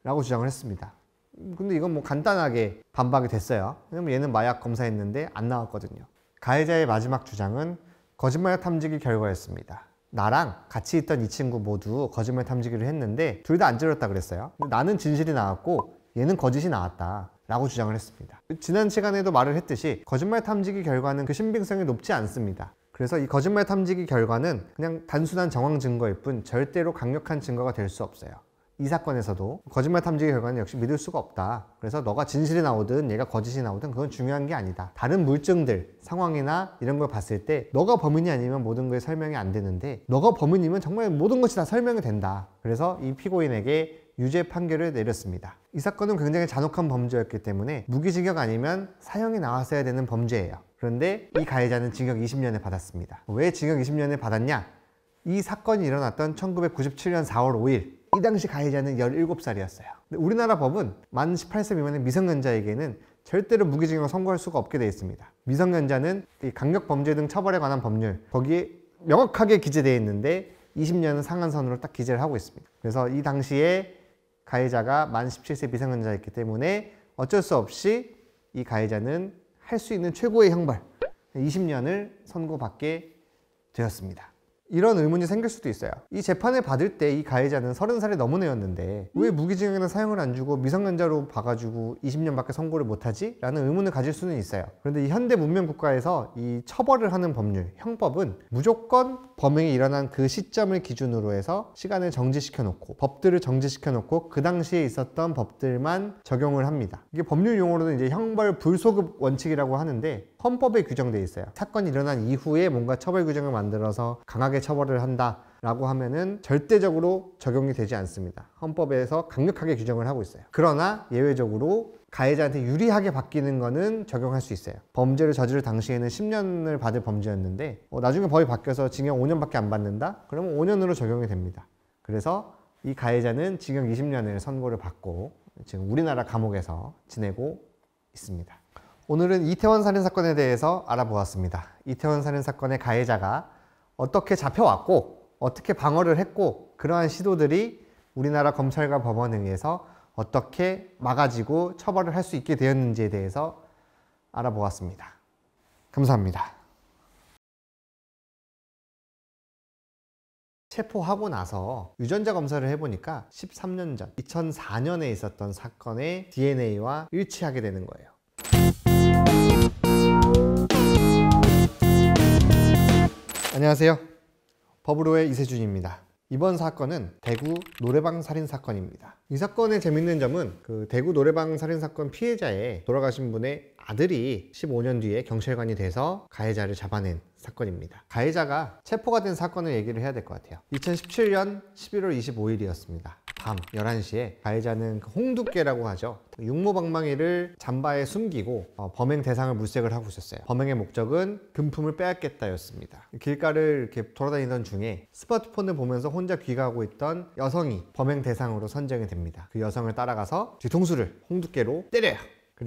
라고 주장을 했습니다. 근데 이건 뭐 간단하게 반박이 됐어요. 왜냐면 얘는 마약 검사했는데 안 나왔거든요. 가해자의 마지막 주장은 거짓말 탐지기 결과였습니다. 나랑 같이 있던 이 친구 모두 거짓말 탐지기를 했는데 둘 다 안 찔렀다 그랬어요. 근데 나는 진실이 나왔고 얘는 거짓이 나왔다 라고 주장을 했습니다. 지난 시간에도 말을 했듯이 거짓말 탐지기 결과는 그 신빙성이 높지 않습니다. 그래서 이 거짓말 탐지기 결과는 그냥 단순한 정황 증거일 뿐 절대로 강력한 증거가 될 수 없어요. 이 사건에서도 거짓말 탐지기 결과는 역시 믿을 수가 없다. 그래서 너가 진실이 나오든 얘가 거짓이 나오든 그건 중요한 게 아니다. 다른 물증들, 상황이나 이런 걸 봤을 때 너가 범인이 아니면 모든 게 설명이 안 되는데 너가 범인이면 정말 모든 것이 다 설명이 된다. 그래서 이 피고인에게 유죄 판결을 내렸습니다. 이 사건은 굉장히 잔혹한 범죄였기 때문에 무기징역 아니면 사형이 나왔어야 되는 범죄예요. 그런데 이 가해자는 징역 20년을 받았습니다. 왜 징역 20년을 받았냐? 이 사건이 일어났던 1997년 4월 5일 이 당시 가해자는 17살이었어요. 근데 우리나라 법은 만 18세 미만의 미성년자에게는 절대로 무기징역을 선고할 수가 없게 되어 있습니다. 미성년자는 이 강력범죄 등 처벌에 관한 법률 거기에 명확하게 기재되어 있는데 20년은 상한선으로 딱 기재를 하고 있습니다. 그래서 이 당시에 가해자가 만 17세 미성년자였기 때문에 어쩔 수 없이 이 가해자는 할 수 있는 최고의 형벌 20년을 선고받게 되었습니다. 이런 의문이 생길 수도 있어요. 이 재판을 받을 때 이 가해자는 30살이 넘은 애였는데 왜 무기징역이나 사형을 안 주고 미성년자로 봐가지고 20년밖에 선고를 못하지? 라는 의문을 가질 수는 있어요. 그런데 이 현대 문명 국가에서 이 처벌을 하는 법률, 형법은 무조건 범행이 일어난 그 시점을 기준으로 해서 시간을 정지시켜 놓고 법들을 정지시켜 놓고 그 당시에 있었던 법들만 적용을 합니다. 이게 법률 용어로는 이제 형벌 불소급 원칙이라고 하는데 헌법에 규정되어 있어요. 사건이 일어난 이후에 뭔가 처벌 규정을 만들어서 강하게 처벌을 한다 라고 하면은 절대적으로 적용이 되지 않습니다. 헌법에서 강력하게 규정을 하고 있어요. 그러나 예외적으로 가해자한테 유리하게 바뀌는 거는 적용할 수 있어요. 범죄를 저지를 당시에는 10년을 받을 범죄였는데 나중에 법이 바뀌어서 징역 5년밖에 안 받는다? 그러면 5년으로 적용이 됩니다. 그래서 이 가해자는 징역 20년을 선고를 받고 지금 우리나라 감옥에서 지내고 있습니다. 오늘은 이태원 살인사건에 대해서 알아보았습니다. 이태원 살인사건의 가해자가 어떻게 잡혀왔고 어떻게 방어를 했고 그러한 시도들이 우리나라 검찰과 법원에 의해서 어떻게 막아지고 처벌을 할 수 있게 되었는지에 대해서 알아보았습니다. 감사합니다. 체포하고 나서 유전자 검사를 해보니까 13년 전 2004년에 있었던 사건의 DNA와 일치하게 되는 거예요. 안녕하세요. 법으로의 이세준입니다. 이번 사건은 대구 노래방 살인사건입니다. 이 사건의 재밌는 점은 그 대구 노래방 살인사건 피해자의 돌아가신 분의 아들이 15년 뒤에 경찰관이 돼서 가해자를 잡아낸 사건입니다. 가해자가 체포가 된 사건을 얘기를 해야 될 것 같아요. 2017년 11월 25일이었습니다. 밤 11시에 가해자는 홍두깨라고 하죠. 육모방망이를 잠바에 숨기고 범행 대상을 물색을 하고 있었어요. 범행의 목적은 금품을 빼앗겠다였습니다. 길가를 이렇게 돌아다니던 중에 스마트폰을 보면서 혼자 귀가하고 있던 여성이 범행 대상으로 선정이 됩니다. 그 여성을 따라가서 뒤통수를 홍두깨로 때려요.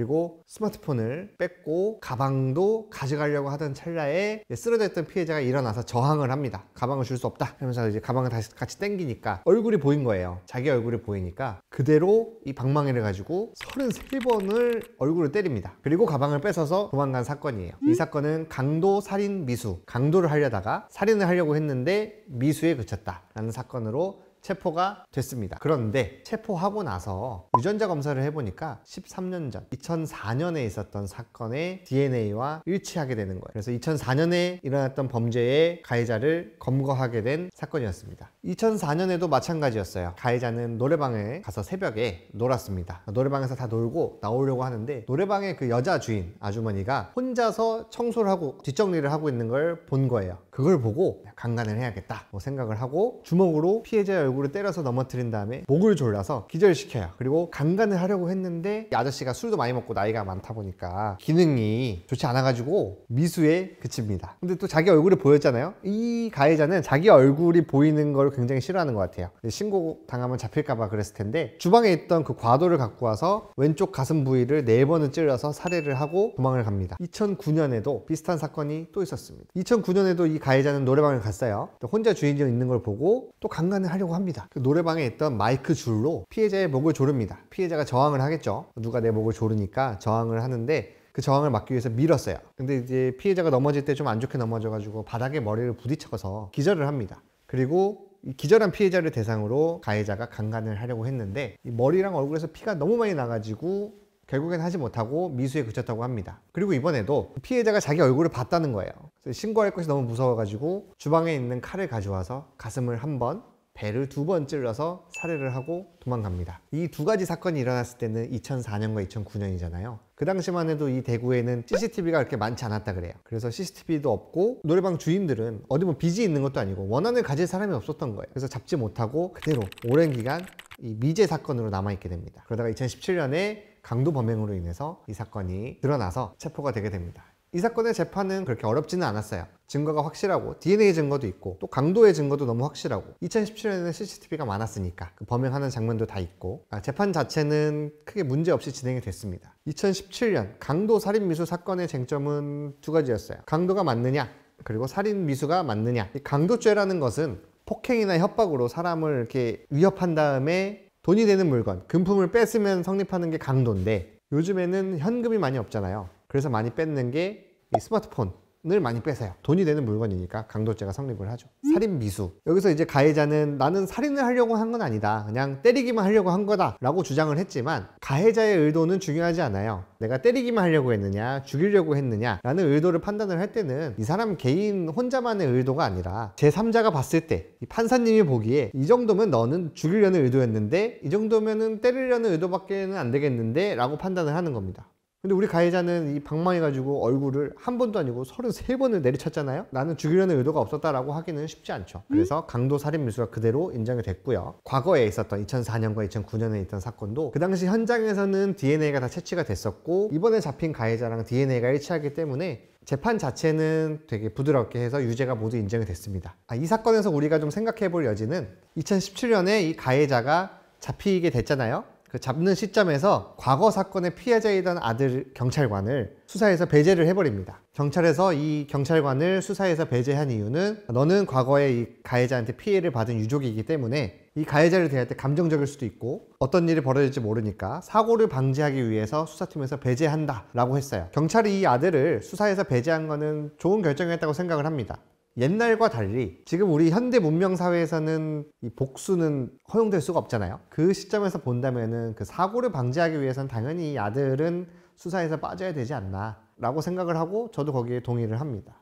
그리고 스마트폰을 뺏고 가방도 가져가려고 하던 찰나에 쓰러져 있던 피해자가 일어나서 저항을 합니다. 가방을 줄 수 없다 하면서 이제 가방을 다시 같이 당기니까 얼굴이 보인 거예요. 자기 얼굴이 보이니까 그대로 이 방망이를 가지고 33번을 얼굴을 때립니다. 그리고 가방을 뺏어서 도망간 사건이에요. 이 사건은 강도 살인 미수, 강도를 하려다가 살인을 하려고 했는데 미수에 그쳤다라는 사건으로 체포가 됐습니다. 그런데 체포하고 나서 유전자 검사를 해보니까 13년 전 2004년에 있었던 사건의 DNA와 일치하게 되는 거예요. 그래서 2004년에 일어났던 범죄의 가해자를 검거하게 된 사건이었습니다. 2004년에도 마찬가지였어요. 가해자는 노래방에 가서 새벽에 놀았습니다. 노래방에서 다 놀고 나오려고 하는데 노래방의 그 여자 주인 아주머니가 혼자서 청소를 하고 뒷정리를 하고 있는 걸 본 거예요. 그걸 보고 강간을 해야겠다 생각을 하고 주먹으로 피해자의 얼굴을 때려서 넘어뜨린 다음에 목을 졸라서 기절시켜요. 그리고 강간을 하려고 했는데 이 아저씨가 술도 많이 먹고 나이가 많다 보니까 기능이 좋지 않아가지고 미수에 그칩니다. 근데 또 자기 얼굴이 보였잖아요. 이 가해자는 자기 얼굴이 보이는 걸 굉장히 싫어하는 것 같아요. 신고 당하면 잡힐까봐 그랬을 텐데 주방에 있던 그 과도를 갖고 와서 왼쪽 가슴 부위를 4번을 찔러서 살해를 하고 도망을 갑니다. 2009년에도 비슷한 사건이 또 있었습니다. 2009년에도 이 가해자는 노래방을 갔어요. 혼자 주인이 있는 걸 보고 또 강간을 하려고 합니다. 그 노래방에 있던 마이크 줄로 피해자의 목을 조릅니다. 피해자가 저항을 하겠죠. 누가 내 목을 조르니까 저항을 하는데 그 저항을 막기 위해서 밀었어요. 근데 이제 피해자가 넘어질 때 좀 안 좋게 넘어져가지고 바닥에 머리를 부딪혀서 기절을 합니다. 그리고 이 기절한 피해자를 대상으로 가해자가 강간을 하려고 했는데 이 머리랑 얼굴에서 피가 너무 많이 나가지고 결국엔 하지 못하고 미수에 그쳤다고 합니다. 그리고 이번에도 피해자가 자기 얼굴을 봤다는 거예요. 신고할 것이 너무 무서워가지고 주방에 있는 칼을 가져와서 가슴을 1번, 배를 2번 찔러서 살해를 하고 도망갑니다. 이 두 가지 사건이 일어났을 때는 2004년과 2009년이잖아요. 그 당시만 해도 이 대구에는 CCTV가 그렇게 많지 않았다 그래요. 그래서 CCTV도 없고 노래방 주인들은 어디 뭐 빚이 있는 것도 아니고 원한을 가질 사람이 없었던 거예요. 그래서 잡지 못하고 그대로 오랜 기간 이 미제 사건으로 남아있게 됩니다. 그러다가 2017년에 강도 범행으로 인해서 이 사건이 드러나서 체포가 되게 됩니다. 이 사건의 재판은 그렇게 어렵지는 않았어요. 증거가 확실하고 DNA 증거도 있고 또 강도의 증거도 너무 확실하고 2017년에는 CCTV가 많았으니까 그 범행하는 장면도 다 있고 재판 자체는 크게 문제없이 진행이 됐습니다. 2017년 강도 살인 미수 사건의 쟁점은 두 가지였어요. 강도가 맞느냐 그리고 살인 미수가 맞느냐. 이 강도죄라는 것은 폭행이나 협박으로 사람을 이렇게 위협한 다음에 돈이 되는 물건, 금품을 뺏으면 성립하는 게 강도인데 요즘에는 현금이 많이 없잖아요. 그래서 많이 뺏는 게 이 스마트폰을 많이 뺏어요. 돈이 되는 물건이니까 강도죄가 성립을 하죠. 살인 미수. 여기서 이제 가해자는 나는 살인을 하려고 한 건 아니다. 그냥 때리기만 하려고 한 거다 라고 주장을 했지만 가해자의 의도는 중요하지 않아요. 내가 때리기만 하려고 했느냐 죽이려고 했느냐 라는 의도를 판단을 할 때는 이 사람 개인 혼자만의 의도가 아니라 제3자가 봤을 때 이 판사님이 보기에 이 정도면 너는 죽이려는 의도였는데 이 정도면은 때리려는 의도밖에는 안 되겠는데 라고 판단을 하는 겁니다. 근데 우리 가해자는 이 방망이 가지고 얼굴을 한 번도 아니고 33번을 내리쳤잖아요. 나는 죽이려는 의도가 없었다라고 하기는 쉽지 않죠. 그래서 강도 살인 미수가 그대로 인정이 됐고요. 과거에 있었던 2004년과 2009년에 있던 사건도 그 당시 현장에서는 DNA가 다 채취가 됐었고 이번에 잡힌 가해자랑 DNA가 일치하기 때문에 재판 자체는 되게 부드럽게 해서 유죄가 모두 인정이 됐습니다. 이 사건에서 우리가 좀 생각해 볼 여지는 2017년에 이 가해자가 잡히게 됐잖아요. 그 잡는 시점에서 과거 사건의 피해자이던 아들 경찰관을 수사에서 배제를 해버립니다. 경찰에서 이 경찰관을 수사에서 배제한 이유는 너는 과거에 이 가해자한테 피해를 받은 유족이기 때문에 이 가해자를 대할 때 감정적일 수도 있고 어떤 일이 벌어질지 모르니까 사고를 방지하기 위해서 수사팀에서 배제한다 라고 했어요. 경찰이 이 아들을 수사에서 배제한 거는 좋은 결정이었다고 생각을 합니다. 옛날과 달리 지금 우리 현대 문명 사회에서는 이 복수는 허용될 수가 없잖아요. 그 시점에서 본다면은 그 사고를 방지하기 위해서는 당연히 이 아들은 수사에서 빠져야 되지 않나 라고 생각을 하고 저도 거기에 동의를 합니다.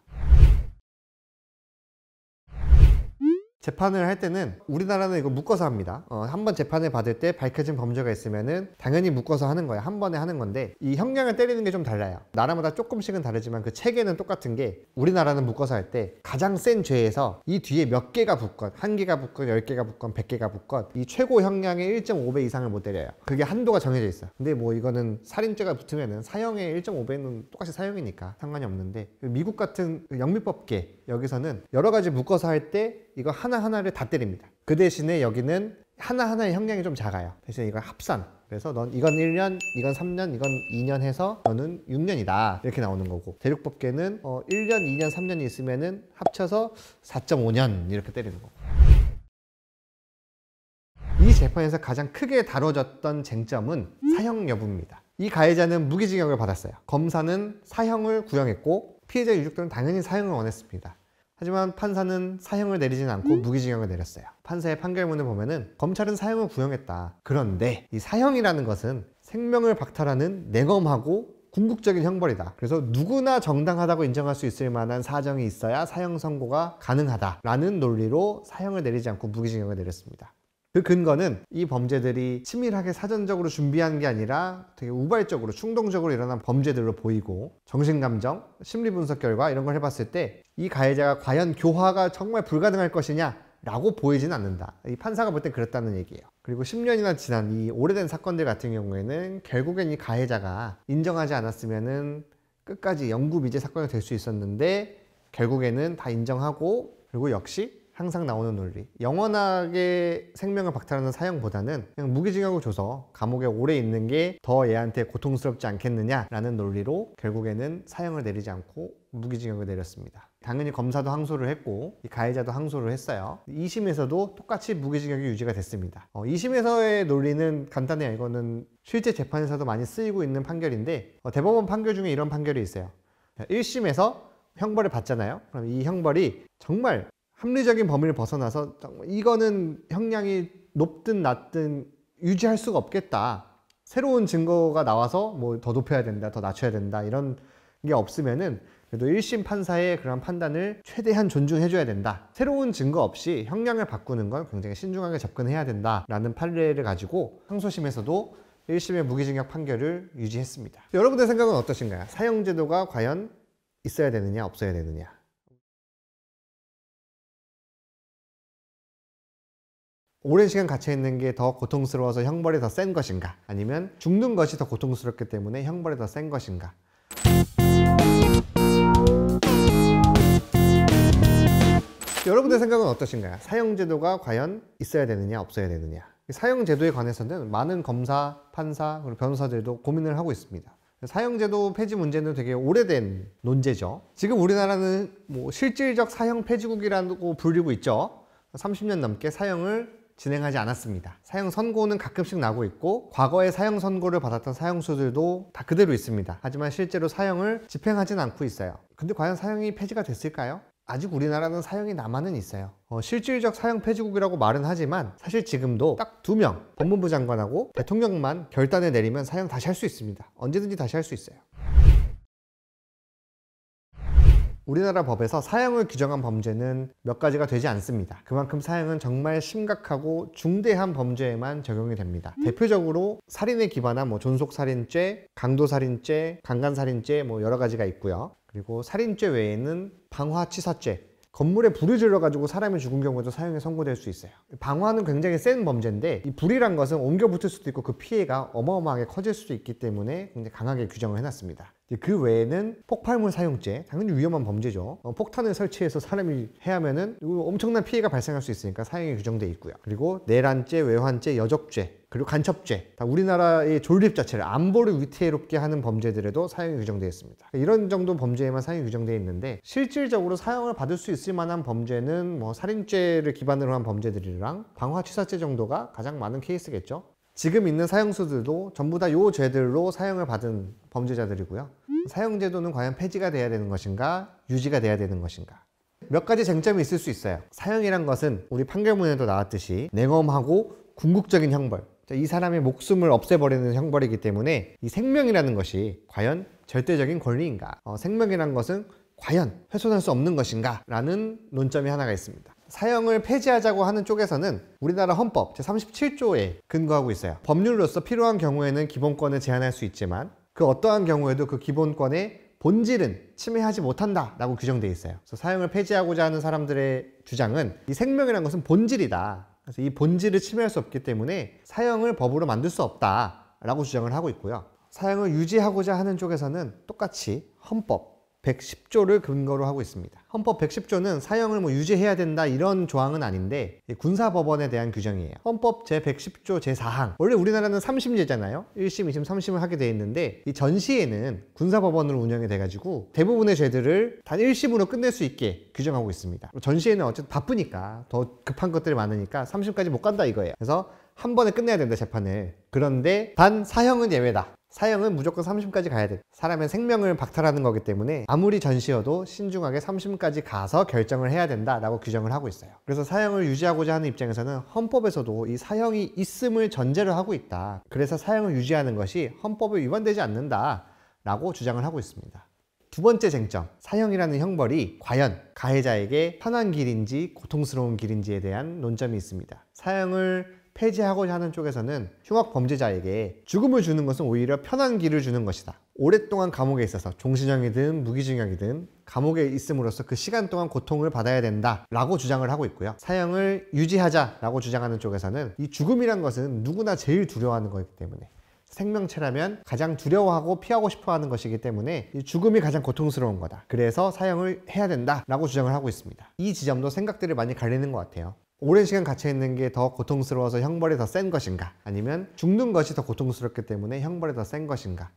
재판을 할 때는 우리나라는 이거 묶어서 합니다. 한번 재판을 받을 때 밝혀진 범죄가 있으면은 당연히 묶어서 하는 거예요. 한 번에 하는 건데 이 형량을 때리는 게 좀 달라요. 나라마다 조금씩은 다르지만 그 체계는 똑같은 게 우리나라는 묶어서 할 때 가장 센 죄에서 이 뒤에 몇 개가 붙건 1개가 붙건 10개가 붙건 100개가 붙건 이 최고 형량의 1.5배 이상을 못 때려요. 그게 한도가 정해져 있어요. 근데 뭐 이거는 살인죄가 붙으면은 사형의 1.5배는 똑같이 사형이니까 상관이 없는데 미국 같은 영미법계 여기서는 여러 가지 묶어서 할 때 이거 하나하나를 다 때립니다. 그 대신에 여기는 하나하나의 형량이 좀 작아요. 대신 이걸 합산. 그래서 넌 이건 1년, 이건 3년, 이건 2년 해서 너는 6년이다. 이렇게 나오는 거고, 대륙법계는 1년, 2년, 3년이 있으면은 합쳐서 4.5년 이렇게 때리는 거고. 이 재판에서 가장 크게 다뤄졌던 쟁점은 사형 여부입니다. 이 가해자는 무기징역을 받았어요. 검사는 사형을 구형했고 피해자 유족들은 당연히 사형을 원했습니다. 하지만 판사는 사형을 내리진 않고 무기징역을 내렸어요. 판사의 판결문을 보면은 검찰은 사형을 구형했다. 그런데 이 사형이라는 것은 생명을 박탈하는 냉엄하고 궁극적인 형벌이다. 그래서 누구나 정당하다고 인정할 수 있을 만한 사정이 있어야 사형 선고가 가능하다라는 논리로 사형을 내리지 않고 무기징역을 내렸습니다. 그 근거는 이 범죄들이 치밀하게 사전적으로 준비한 게 아니라 되게 우발적으로 충동적으로 일어난 범죄들로 보이고, 정신감정, 심리분석 결과 이런 걸 해봤을 때 이 가해자가 과연 교화가 정말 불가능할 것이냐 라고 보이진 않는다. 이 판사가 볼 땐 그렇다는 얘기예요. 그리고 10년이나 지난 이 오래된 사건들 같은 경우에는 결국엔 이 가해자가 인정하지 않았으면은 끝까지 영구미제 사건이 될 수 있었는데 결국에는 다 인정하고, 그리고 역시 항상 나오는 논리, 영원하게 생명을 박탈하는 사형보다는 그냥 무기징역을 줘서 감옥에 오래 있는 게 더 얘한테 고통스럽지 않겠느냐라는 논리로 결국에는 사형을 내리지 않고 무기징역을 내렸습니다. 당연히 검사도 항소를 했고 이 가해자도 항소를 했어요. 2심에서도 똑같이 무기징역이 유지가 됐습니다. 2심에서의 논리는 간단해요. 이거는 실제 재판에서도 많이 쓰이고 있는 판결인데, 대법원 판결 중에 이런 판결이 있어요. 1심에서 형벌을 받잖아요. 그럼 이 형벌이 정말 합리적인 범위를 벗어나서 이거는 형량이 높든 낮든 유지할 수가 없겠다. 새로운 증거가 나와서 뭐 더 높여야 된다, 더 낮춰야 된다 이런 게 없으면은 그래도 1심 판사의 그런 판단을 최대한 존중해줘야 된다. 새로운 증거 없이 형량을 바꾸는 건 굉장히 신중하게 접근해야 된다라는 판례를 가지고 항소심에서도 1심의 무기징역 판결을 유지했습니다. 여러분들 생각은 어떠신가요? 사형제도가 과연 있어야 되느냐, 없어야 되느냐? 오랜 시간 갇혀있는 게 더 고통스러워서 형벌이 더 센 것인가? 아니면 죽는 것이 더 고통스럽기 때문에 형벌이 더 센 것인가? 여러분들 생각은 어떠신가요? 사형제도가 과연 있어야 되느냐, 없어야 되느냐? 사형제도에 관해서는 많은 검사, 판사, 그리고 변호사들도 고민을 하고 있습니다. 사형제도 폐지 문제는 되게 오래된 논제죠. 지금 우리나라는 뭐 실질적 사형 폐지국이라고 불리고 있죠. 30년 넘게 사형을 진행하지 않았습니다. 사형 선고는 가끔씩 나고 있고 과거에 사형 선고를 받았던 사형수들도 다 그대로 있습니다. 하지만 실제로 사형을 집행하진 않고 있어요. 근데 과연 사형이 폐지가 됐을까요? 아직 우리나라는 사형이 남아는 있어요. 실질적 사형 폐지국이라고 말은 하지만 사실 지금도 딱 2명, 법무부 장관하고 대통령만 결단을 내리면 사형 다시 할 수 있습니다. 언제든지 다시 할 수 있어요. 우리나라 법에서 사형을 규정한 범죄는 몇 가지가 되지 않습니다. 그만큼 사형은 정말 심각하고 중대한 범죄에만 적용이 됩니다. 대표적으로 살인에 기반한 존속살인죄, 강도살인죄, 강간살인죄 여러 가지가 있고요. 그리고 살인죄 외에는 방화치사죄, 건물에 불을 질러가지고 사람이 죽은 경우에도 사형에 선고될 수 있어요. 방화는 굉장히 센 범죄인데 이 불이란 것은 옮겨 붙을 수도 있고 그 피해가 어마어마하게 커질 수도 있기 때문에 굉장히 강하게 규정을 해놨습니다. 그 외에는 폭발물 사용죄, 당연히 위험한 범죄죠. 폭탄을 설치해서 사람이 해하면은 엄청난 피해가 발생할 수 있으니까 사형이 규정돼 있고요. 그리고 내란죄, 외환죄, 여적죄, 그리고 간첩죄, 다 우리나라의 존립 자체를, 안보를 위태롭게 하는 범죄들에도 사형이 규정되어 있습니다. 이런 정도 범죄에만 사형이 규정되어 있는데 실질적으로 사형을 받을 수 있을 만한 범죄는 살인죄를 기반으로 한 범죄들이랑 방화치사죄 정도가 가장 많은 케이스겠죠. 지금 있는 사형수들도 전부 다 이 죄들로 사형을 받은 범죄자들이고요. 사형제도는 과연 폐지가 돼야 되는 것인가, 유지가 돼야 되는 것인가? 몇 가지 쟁점이 있을 수 있어요. 사형이란 것은 우리 판결문에도 나왔듯이 냉엄하고 궁극적인 형벌, 이 사람의 목숨을 없애버리는 형벌이기 때문에 이 생명이라는 것이 과연 절대적인 권리인가? 생명이라는 것은 과연 훼손할 수 없는 것인가? 라는 논점이 하나가 있습니다. 사형을 폐지하자고 하는 쪽에서는 우리나라 헌법 제37조에 근거하고 있어요. 법률로서 필요한 경우에는 기본권을 제한할 수 있지만 그 어떠한 경우에도 그 기본권의 본질은 침해하지 못한다 라고 규정되어 있어요. 그래서 사형을 폐지하고자 하는 사람들의 주장은 이 생명이라는 것은 본질이다. 그래서 이 본질을 침해할 수 없기 때문에 사형을 법으로 만들 수 없다 라고 주장을 하고 있고요. 사형을 유지하고자 하는 쪽에서는 똑같이 헌법 110조를 근거로 하고 있습니다. 헌법 110조는 사형을 유지해야 된다 이런 조항은 아닌데 군사법원에 대한 규정이에요. 헌법 제110조 제4항. 원래 우리나라는 3심제잖아요. 1심, 2심, 3심을 하게 돼 있는데 이 전시에는 군사법원으로 운영이 돼가지고 대부분의 죄들을 단 1심으로 끝낼 수 있게 규정하고 있습니다. 전시에는 어쨌든 바쁘니까 더 급한 것들이 많으니까 3심까지 못 간다 이거예요. 그래서 한 번에 끝내야 된다 재판을. 그런데 단 사형은 예외다. 사형은 무조건 3심까지 가야 돼. 사람의 생명을 박탈하는 거기 때문에 아무리 전시여도 신중하게 3심까지 가서 결정을 해야 된다라고 규정을 하고 있어요. 그래서 사형을 유지하고자 하는 입장에서는 헌법에서도 이 사형이 있음을 전제로 하고 있다. 그래서 사형을 유지하는 것이 헌법에 위반되지 않는다라고 주장을 하고 있습니다. 두 번째 쟁점, 사형이라는 형벌이 과연 가해자에게 편한 길인지 고통스러운 길인지에 대한 논점이 있습니다. 사형을 폐지하고자 하는 쪽에서는 흉악 범죄자에게 죽음을 주는 것은 오히려 편한 길을 주는 것이다. 오랫동안 감옥에 있어서 종신형이든 무기징역이든 감옥에 있음으로써 그 시간 동안 고통을 받아야 된다라고 주장을 하고 있고요. 사형을 유지하자라고 주장하는 쪽에서는 이 죽음이란 것은 누구나 제일 두려워하는 거기 때문에 생명체라면 가장 두려워하고 피하고 싶어하는 것이기 때문에 이 죽음이 가장 고통스러운 거다. 그래서 사형을 해야 된다라고 주장을 하고 있습니다. 이 지점도 생각들이 많이 갈리는 것 같아요. 오랜 시간 갇혀있는 게 더 고통스러워서 형벌이 더 센 것인가? 아니면 죽는 것이 더 고통스럽기 때문에 형벌이 더 센 것인가?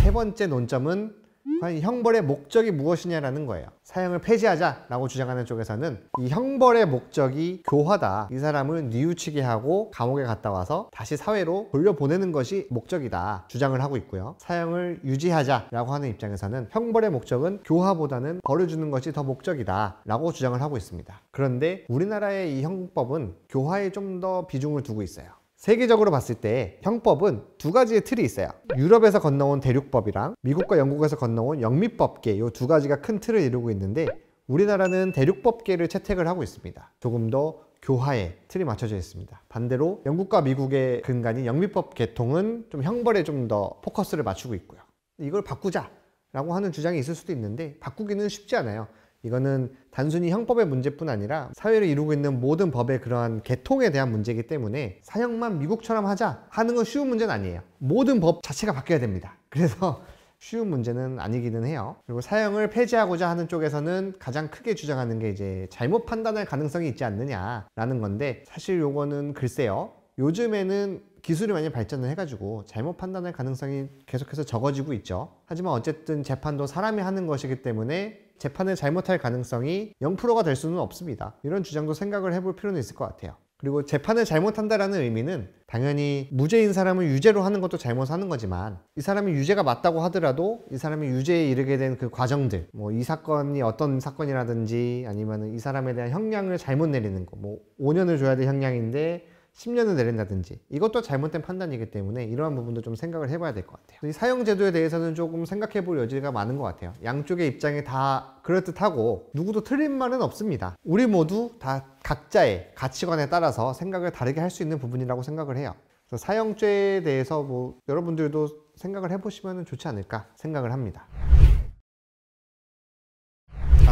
세 번째 논점은 과연 형벌의 목적이 무엇이냐라는 거예요. 사형을 폐지하자라고 주장하는 쪽에서는 이 형벌의 목적이 교화다. 이 사람을 뉘우치게 하고 감옥에 갔다 와서 다시 사회로 돌려보내는 것이 목적이다 주장을 하고 있고요. 사형을 유지하자라고 하는 입장에서는 형벌의 목적은 교화보다는 벌을 주는 것이 더 목적이다 라고 주장을 하고 있습니다. 그런데 우리나라의 이 형법은 교화에 좀 더 비중을 두고 있어요. 세계적으로 봤을 때 형법은 두 가지의 틀이 있어요. 유럽에서 건너온 대륙법이랑 미국과 영국에서 건너온 영미법계 이 두 가지가 큰 틀을 이루고 있는데 우리나라는 대륙법계를 채택을 하고 있습니다. 조금 더 교화에 틀이 맞춰져 있습니다. 반대로 영국과 미국의 근간인 영미법 계통은 좀 형벌에 좀 더 포커스를 맞추고 있고요. 이걸 바꾸자라고 하는 주장이 있을 수도 있는데 바꾸기는 쉽지 않아요. 이거는 단순히 형법의 문제뿐 아니라 사회를 이루고 있는 모든 법의 그러한 계통에 대한 문제이기 때문에 사형만 미국처럼 하자 하는 건 쉬운 문제는 아니에요. 모든 법 자체가 바뀌어야 됩니다. 그래서 쉬운 문제는 아니기는 해요. 그리고 사형을 폐지하고자 하는 쪽에서는 가장 크게 주장하는 게 이제 잘못 판단할 가능성이 있지 않느냐라는 건데 사실 요거는 글쎄요. 요즘에는 기술이 많이 발전을 해가지고 잘못 판단할 가능성이 계속해서 적어지고 있죠. 하지만 어쨌든 재판도 사람이 하는 것이기 때문에 재판을 잘못할 가능성이 0%가 될 수는 없습니다. 이런 주장도 생각을 해볼 필요는 있을 것 같아요. 그리고 재판을 잘못한다라는 의미는 당연히 무죄인 사람을 유죄로 하는 것도 잘못하는 거지만 이 사람이 유죄가 맞다고 하더라도 이 사람이 유죄에 이르게 된 그 과정들 뭐 이 사건이 어떤 사건이라든지 아니면 이 사람에 대한 형량을 잘못 내리는 거 뭐 5년을 줘야 될 형량인데 10년을 내린다든지 이것도 잘못된 판단이기 때문에 이러한 부분도 좀 생각을 해봐야 될 것 같아요. 이 사형제도에 대해서는 조금 생각해 볼 여지가 많은 것 같아요. 양쪽의 입장이 다 그럴듯하고 누구도 틀린 말은 없습니다. 우리 모두 다 각자의 가치관에 따라서 생각을 다르게 할 수 있는 부분이라고 생각을 해요. 그래서 사형죄에 대해서 뭐 여러분들도 생각을 해보시면 좋지 않을까 생각을 합니다.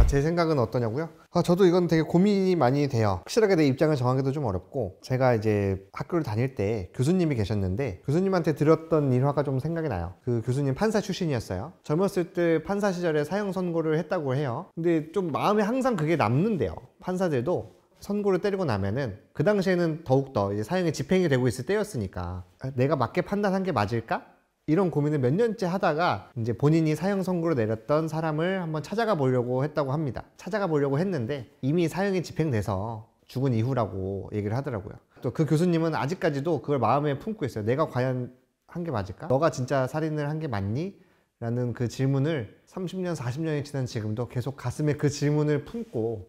제 생각은 어떠냐고요? 저도 이건 되게 고민이 많이 돼요. 확실하게 내 입장을 정하기도 좀 어렵고 제가 이제 학교를 다닐 때 교수님이 계셨는데 교수님한테 들었던 일화가 좀 생각이 나요. 그 교수님 판사 출신이었어요. 젊었을 때 판사 시절에 사형 선고를 했다고 해요. 근데 좀 마음에 항상 그게 남는데요. 판사들도 선고를 때리고 나면은 그 당시에는 더욱더 이제 사형이 집행이 되고 있을 때였으니까 내가 맞게 판단한 게 맞을까? 이런 고민을 몇 년째 하다가 이제 본인이 사형 선고를 내렸던 사람을 한번 찾아가 보려고 했다고 합니다. 찾아가 보려고 했는데 이미 사형이 집행돼서 죽은 이후라고 얘기를 하더라고요. 또 그 교수님은 아직까지도 그걸 마음에 품고 있어요. 내가 과연 한 게 맞을까? 너가 진짜 살인을 한 게 맞니? 라는 그 질문을 30년, 40년이 지난 지금도 계속 가슴에 그 질문을 품고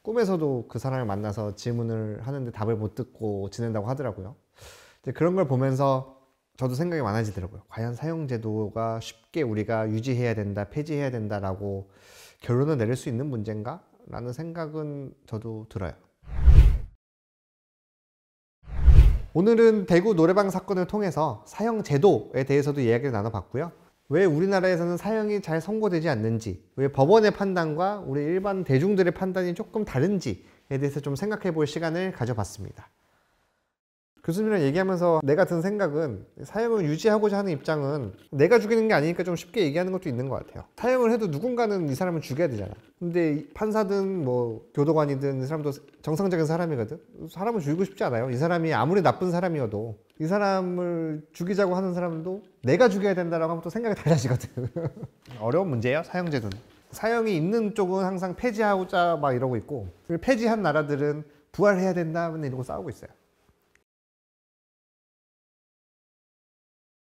꿈에서도 그 사람을 만나서 질문을 하는데 답을 못 듣고 지낸다고 하더라고요. 이제 그런 걸 보면서 저도 생각이 많아지더라고요. 과연 사형제도가 쉽게 우리가 유지해야 된다, 폐지해야 된다라고 결론을 내릴 수 있는 문제인가? 라는 생각은 저도 들어요. 오늘은 대구 노래방 사건을 통해서 사형제도에 대해서도 이야기를 나눠봤고요. 왜 우리나라에서는 사형이 잘 선고되지 않는지, 왜 법원의 판단과 우리 일반 대중들의 판단이 조금 다른지에 대해서 좀 생각해 볼 시간을 가져봤습니다. 교수님이랑 얘기하면서 내가 든 생각은 사형을 유지하고자 하는 입장은 내가 죽이는 게 아니니까 좀 쉽게 얘기하는 것도 있는 것 같아요. 사형을 해도 누군가는 이 사람을 죽여야 되잖아. 근데 판사든 뭐 교도관이든 이 사람도 정상적인 사람이거든. 사람을 죽이고 싶지 않아요. 이 사람이 아무리 나쁜 사람이어도 이 사람을 죽이자고 하는 사람도 내가 죽여야 된다라고 하면 또 생각이 달라지거든. 어려운 문제예요, 사형제도는. 사형이 있는 쪽은 항상 폐지하고자 막 이러고 있고 폐지한 나라들은 부활해야 된다 이러고 싸우고 있어요.